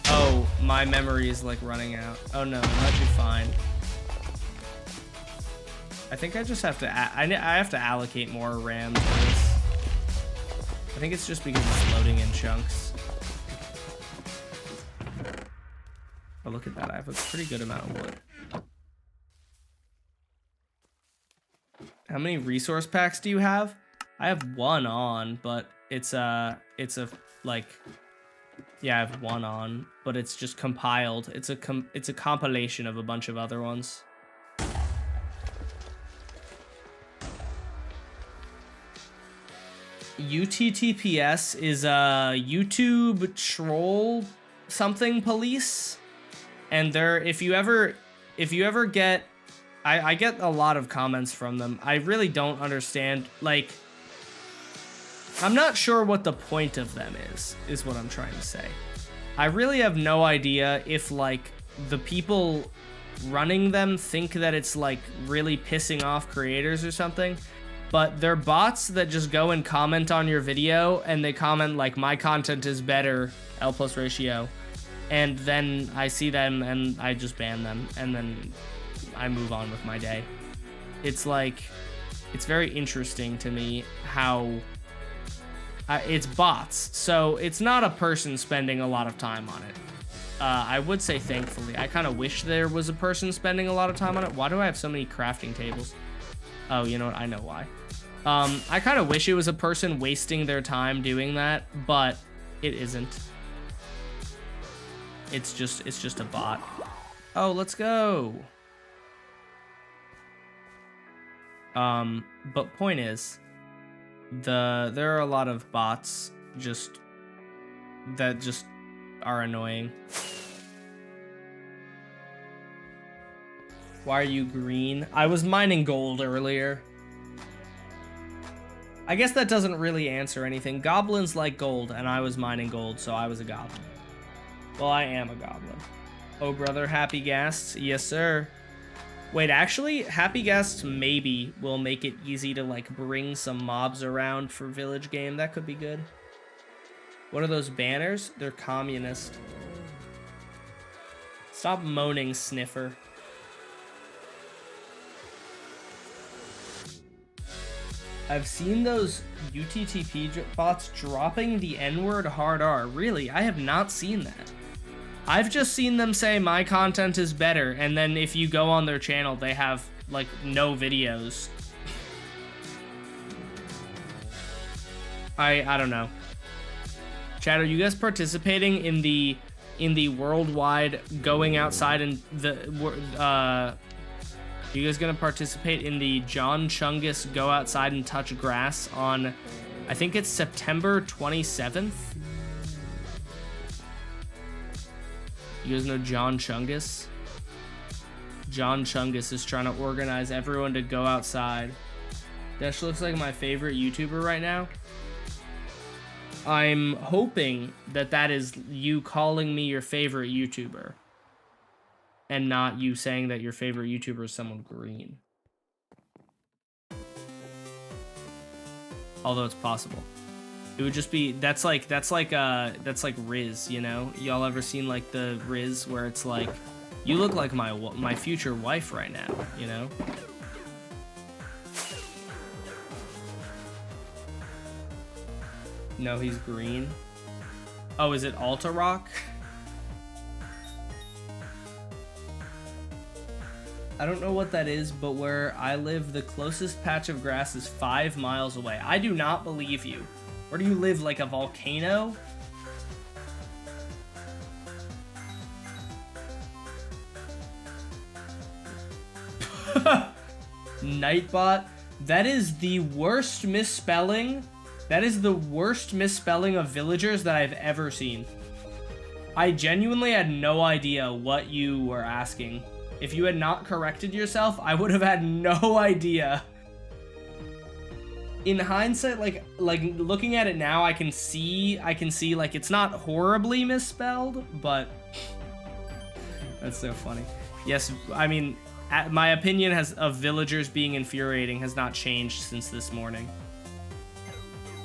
Oh, my memory is like running out. Oh no, it might be fine. I think I just have to, I have to allocate more RAM to this. I think it's just because it's loading in chunks. Oh, look at that. I have a pretty good amount of wood. How many resource packs do you have? I have one on, but it's a like, yeah, I have one on, but it's just compiled. It's a compilation of a bunch of other ones. UTTPS is a YouTube troll something police. And if you ever get, I get a lot of comments from them. I really don't understand, like, I'm not sure what the point of them is what I'm trying to say. I really have no idea if, like, the people running them think that it's, like, really pissing off creators or something. But they're bots that just go and comment on your video, and they comment, like, my content is better, L+ ratio. And then I see them and I just ban them, and then I move on with my day. It's like, it's very interesting to me how it's bots, so it's not a person spending a lot of time on it. I would say thankfully. I kind of wish there was a person spending a lot of time on it. Why do I have so many crafting tables? Oh, you know what? I know why. I kind of wish it was a person wasting their time doing that, but it isn't. It's just a bot. Oh, let's go. But point is, there are a lot of bots that just are annoying. Why are you green? I was mining gold earlier. I guess that doesn't really answer anything. Goblins like gold, and I was mining gold, so I was a goblin. Well, I am a goblin. Oh, brother, happy ghasts? Yes, sir. Wait, actually, happy ghasts maybe will make it easy to, like, bring some mobs around for village game. That could be good. What are those banners? They're communist. Stop moaning, sniffer. I've seen those UTTP bots dropping the N-word hard R. Really? I have not seen that. I've just seen them say my content is better, and then if you go on their channel, they have, like, no videos. I don't know. Chad, are you guys participating in the worldwide going outside and are you guys gonna participate in the John Chungus go outside and touch grass on, I think it's September 27th? You guys know John Chungus? John Chungus is trying to organize everyone to go outside. Desh looks like my favorite YouTuber right now. I'm hoping that that is you calling me your favorite YouTuber and not you saying that your favorite YouTuber is someone green. Although it's possible. It would just be, that's like Riz, you know? Y'all ever seen like the Riz where it's like, you look like my future wife right now, you know? No, he's green. Oh, is it Alta Rock? I don't know what that is, but where I live, the closest patch of grass is 5 miles away. I do not believe you. Where do you live, like a volcano? Nightbot. That is the worst misspelling. That is the worst misspelling of villagers that I've ever seen. I genuinely had no idea what you were asking. If you had not corrected yourself, I would have had no idea. In hindsight, like looking at it now, I can see like it's not horribly misspelled, but that's so funny. Yes, I mean, my opinion of villagers being infuriating has not changed since this morning.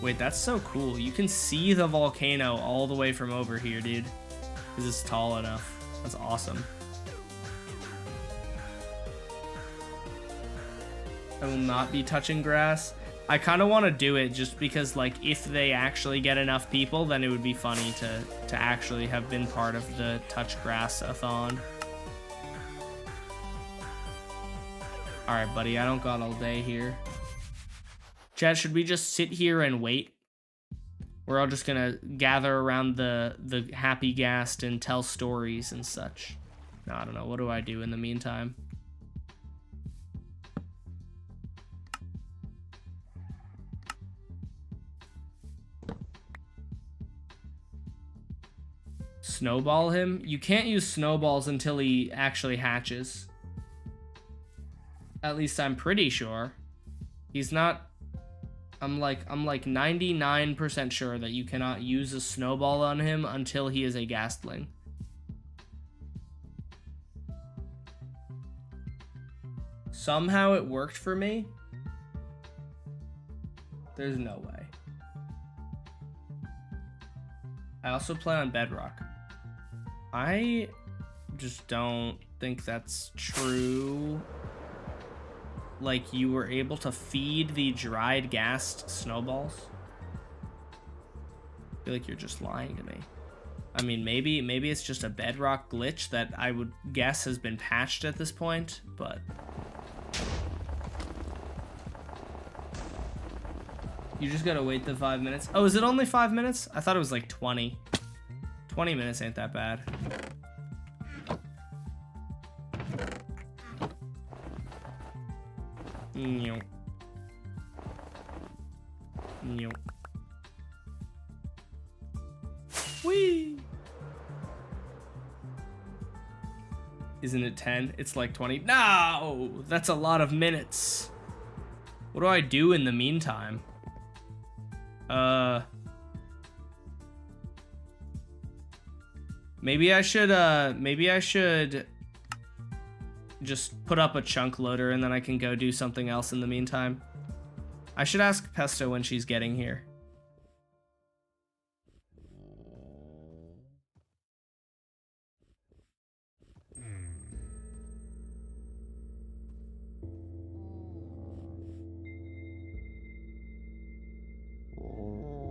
Wait, that's so cool. You can see the volcano all the way from over here, dude. Because it's tall enough. That's awesome. I will not be touching grass. I kind of want to do it just because, like, if they actually get enough people, then it would be funny to actually have been part of the touch grass-a-thon. Alright, buddy, I don't got all day here. Chat, should we just sit here and wait? We're all just gonna gather around the happy ghast and tell stories and such. No, I don't know. What do I do in the meantime? Snowball him? You can't use snowballs until he actually hatches. At least I'm pretty sure. He's not... I'm like 99% sure that you cannot use a snowball on him until he is a ghastling. Somehow it worked for me. There's no way. I also play on Bedrock. I just don't think that's true. Like, you were able to feed the dried ghast snowballs? I feel like you're just lying to me. I mean, maybe it's just a Bedrock glitch that I would guess has been patched at this point, but... You just gotta wait the 5 minutes. Oh, is it only 5 minutes? I thought it was like 20. 20 minutes ain't that bad. Whee! Isn't it 10? It's like 20. No! That's a lot of minutes. What do I do in the meantime? Maybe I should just put up a chunk loader and then I can go do something else in the meantime. I should ask Pesto when she's getting here.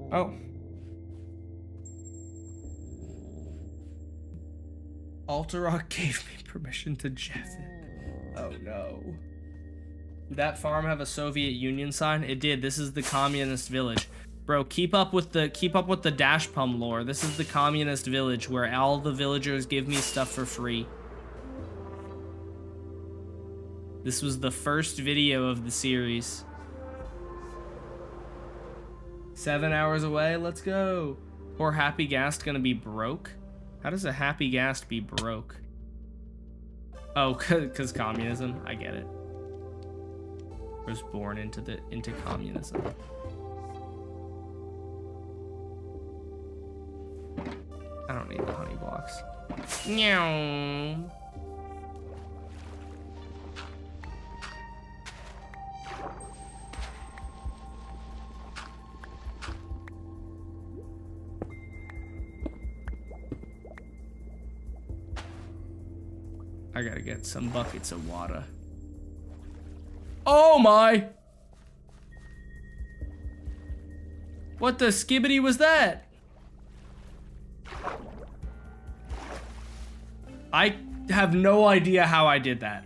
Oh. Alterock gave me permission to Jeff it. Oh no. Did that farm have a Soviet Union sign? It did. This is the communist village. Bro, keep up with the Dash Pum lore. This is the communist village where all the villagers give me stuff for free. This was the first video of the series. 7 hours away, let's go. Poor Happy Ghast gonna be broke? How does a Happy Ghast be broke? Oh, cause communism, I get it. I was born into communism. I don't need the honey blocks. Meow. I gotta get some buckets of water. Oh my! What the skibbity was that? I have no idea how I did that.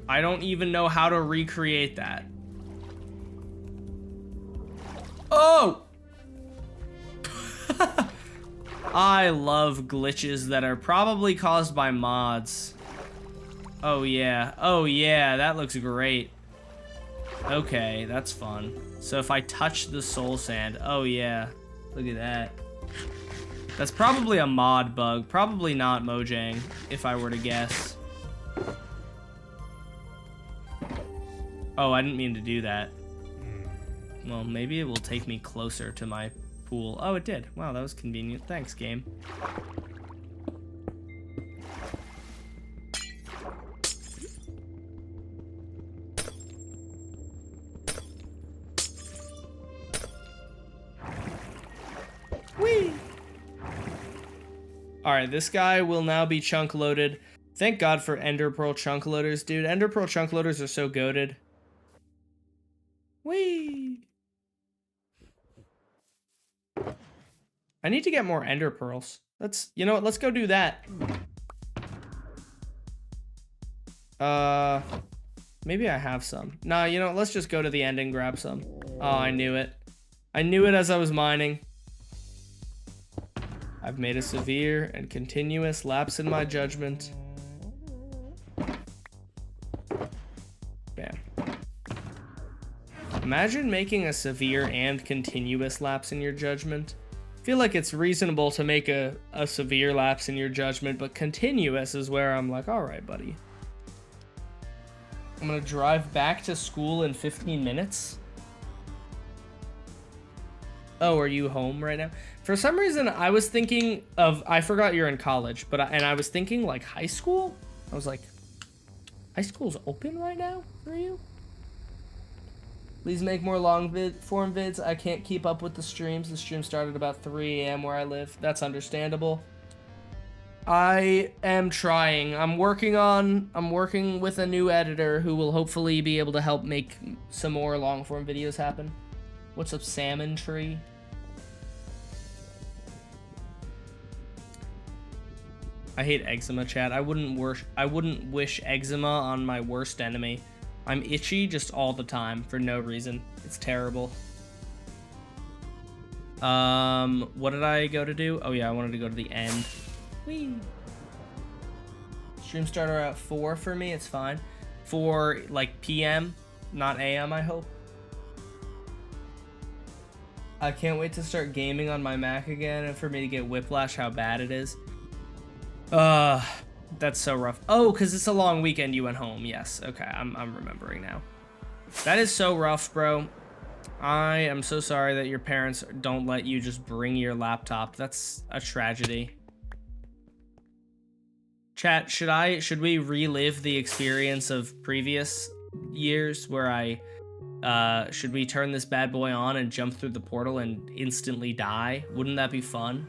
I don't even know how to recreate that. Oh! I love glitches that are probably caused by mods. Oh yeah, that looks great. Okay, that's fun. So if I touch the soul sand, oh yeah, look at that. That's probably a mod bug, probably not Mojang, if I were to guess. Oh, I didn't mean to do that. Well, maybe it will take me closer to my pool. Oh, it did. Wow, that was convenient. Thanks, game. Whee! Alright, this guy will now be chunk loaded. Thank God for Ender Pearl chunk loaders, dude. Ender Pearl chunk loaders are so goated. Whee! I need to get more Ender Pearls. You know what, let's go do that. Maybe I have some. Nah, you know what, let's just go to the end and grab some. Oh, I knew it. I knew it as I was mining. I've made a severe and continuous lapse in my judgment. Bam. Imagine making a severe and continuous lapse in your judgment. I feel like it's reasonable to make a severe lapse in your judgment, but continuous is where I'm like, all right, buddy. I'm gonna drive back to school in 15 minutes. Oh, are you home right now? For some reason, I was thinking of, I forgot you're in college, but and I was thinking like high school. I was like, high school's open right now for you? Please make more long form vids. I can't keep up with the streams. The stream started about 3 a.m. where I live. That's understandable. I am trying. I'm working with a new editor who will hopefully be able to help make some more long form videos happen. What's up, Salmon Tree? I hate eczema, chat. I wouldn't wish eczema on my worst enemy. I'm itchy just all the time for no reason. It's terrible. What did I go to do? Oh yeah, I wanted to go to the end. Whee! Stream starter at 4 for me, it's fine. 4 like PM, not AM, I hope. I can't wait to start gaming on my Mac again and for me to get whiplash how bad it is. That's so rough. Oh, because it's a long weekend you went home. Yes, okay, I'm remembering now. That is so rough, bro. I am so sorry that your parents don't let you just bring your laptop. That's a tragedy. Chat, should we relive the experience of previous years where should we turn this bad boy on and jump through the portal and instantly die? Wouldn't that be fun?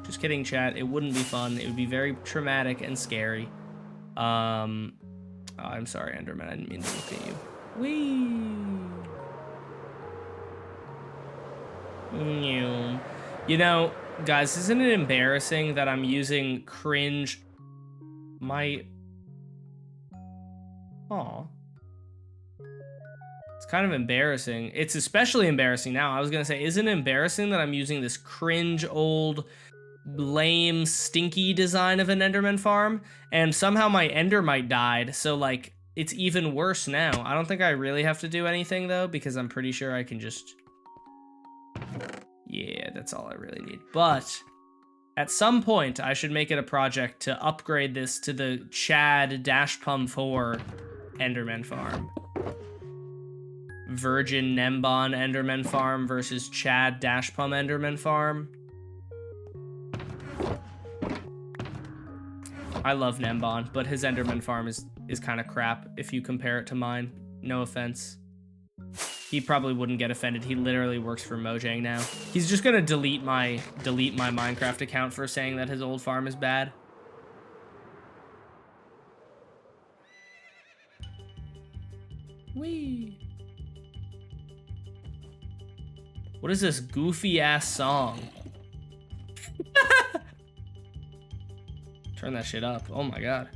Just kidding, chat. It wouldn't be fun. It would be very traumatic and scary. Oh, I'm sorry, Enderman. I didn't mean to look at you. Whee! You know, guys, isn't it embarrassing that I'm using cringe? Aw. It's kind of embarrassing. It's especially embarrassing now. I was gonna say, isn't it embarrassing that I'm using this cringe old lame stinky design of an Enderman farm and somehow my Endermite died, so like it's even worse now. I don't think I really have to do anything though, because I'm pretty sure I can just, yeah, that's all I really need. But at some point I should make it a project to upgrade this to the Chad -Pum 4 Enderman farm. Virgin Nembon Enderman farm versus Chad -Pum Enderman farm. I love Nembon, but his Enderman farm is kind of crap if you compare it to mine. No offense. He probably wouldn't get offended. He literally works for Mojang now. He's just gonna delete my Minecraft account for saying that his old farm is bad. Whee! What is this goofy ass song? Turn that shit up. Oh my god.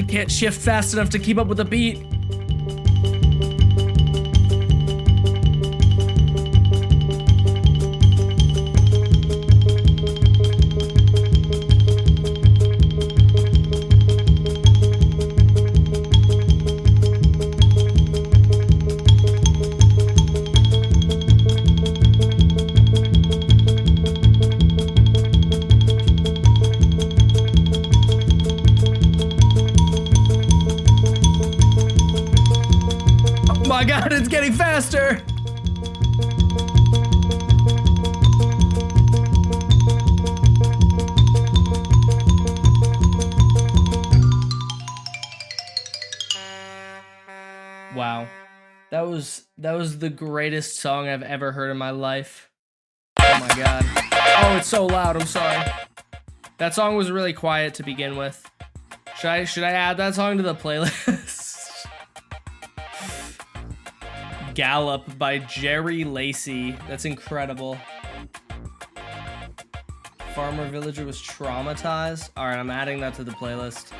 Can't shift fast enough to keep up with the beat. Oh my god, it's getting faster! Wow. That was the greatest song I've ever heard in my life. Oh my god. Oh, it's so loud, I'm sorry. That song was really quiet to begin with. Should I add that song to the playlist? Gallop by Jerry Lacey. That's incredible. Farmer Villager was traumatized. All right, I'm adding that to the playlist.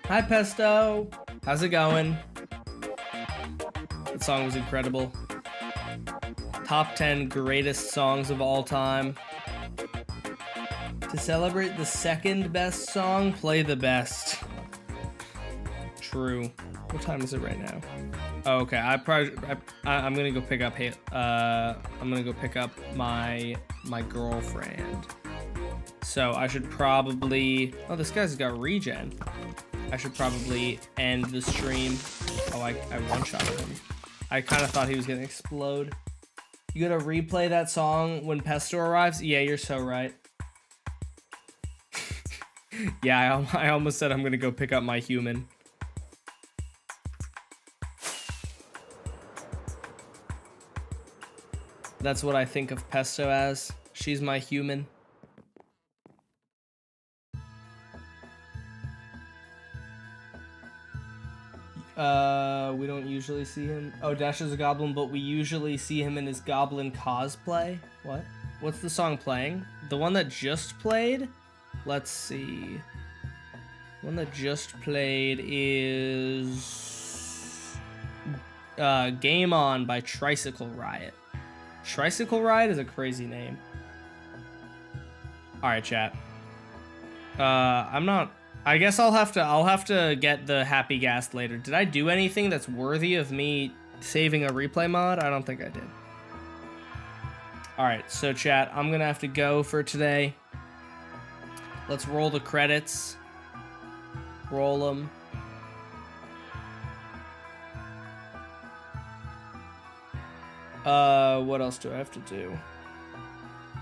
Hi Pesto, how's it going? That song was incredible. Top 10 greatest songs of all time. To celebrate the second best song, play the best. True. What time is it right now? Oh, okay. I'm gonna go pick up. I'm gonna go pick up my girlfriend. So I should probably. Oh, this guy's got regen. I should probably end the stream. Oh, I one-shotted him. I kind of thought he was gonna explode. You gotta replay that song when Pesto arrives? Yeah, you're so right. Yeah, I almost said I'm gonna go pick up my human. That's what I think of Pesto as. She's my human. We don't usually see him. Oh, Dash is a goblin, but we usually see him in his goblin cosplay. What? What's the song playing? The one that just played? Let's see. The one that just played is Game On by Tricycle Riot. Tricycle Riot is a crazy name. Alright, chat. I I guess I'll have to get the happy ghast later. Did I do anything that's worthy of me saving a replay mod? I don't think I did. All right, so chat, I'm gonna have to go for today. Let's roll the credits. Roll them. What else do I have to do?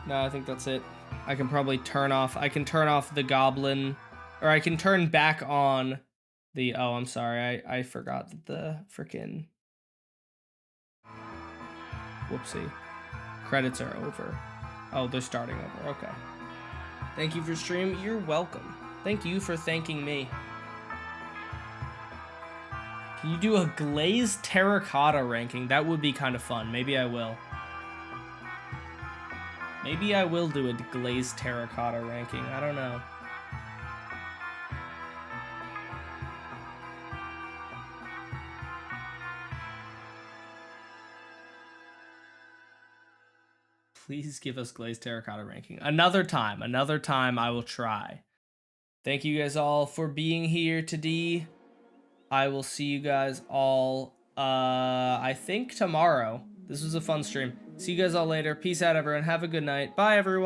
No, I think that's it. I can probably turn off the goblin, or I can turn back on the, oh, I'm sorry, I forgot that the frickin', whoopsie. Credits are over. Oh, they're starting over, okay. Thank you for stream, you're welcome. Thank you for thanking me. Can you do a glazed terracotta ranking? That would be kind of fun, maybe I will. Maybe I will do a glazed terracotta ranking. I don't know. Please give us glazed terracotta ranking. Another time I will try. Thank you guys all for being here today. I will see you guys all, I think tomorrow. This was a fun stream. See you guys all later. Peace out, everyone. Have a good night. Bye, everyone.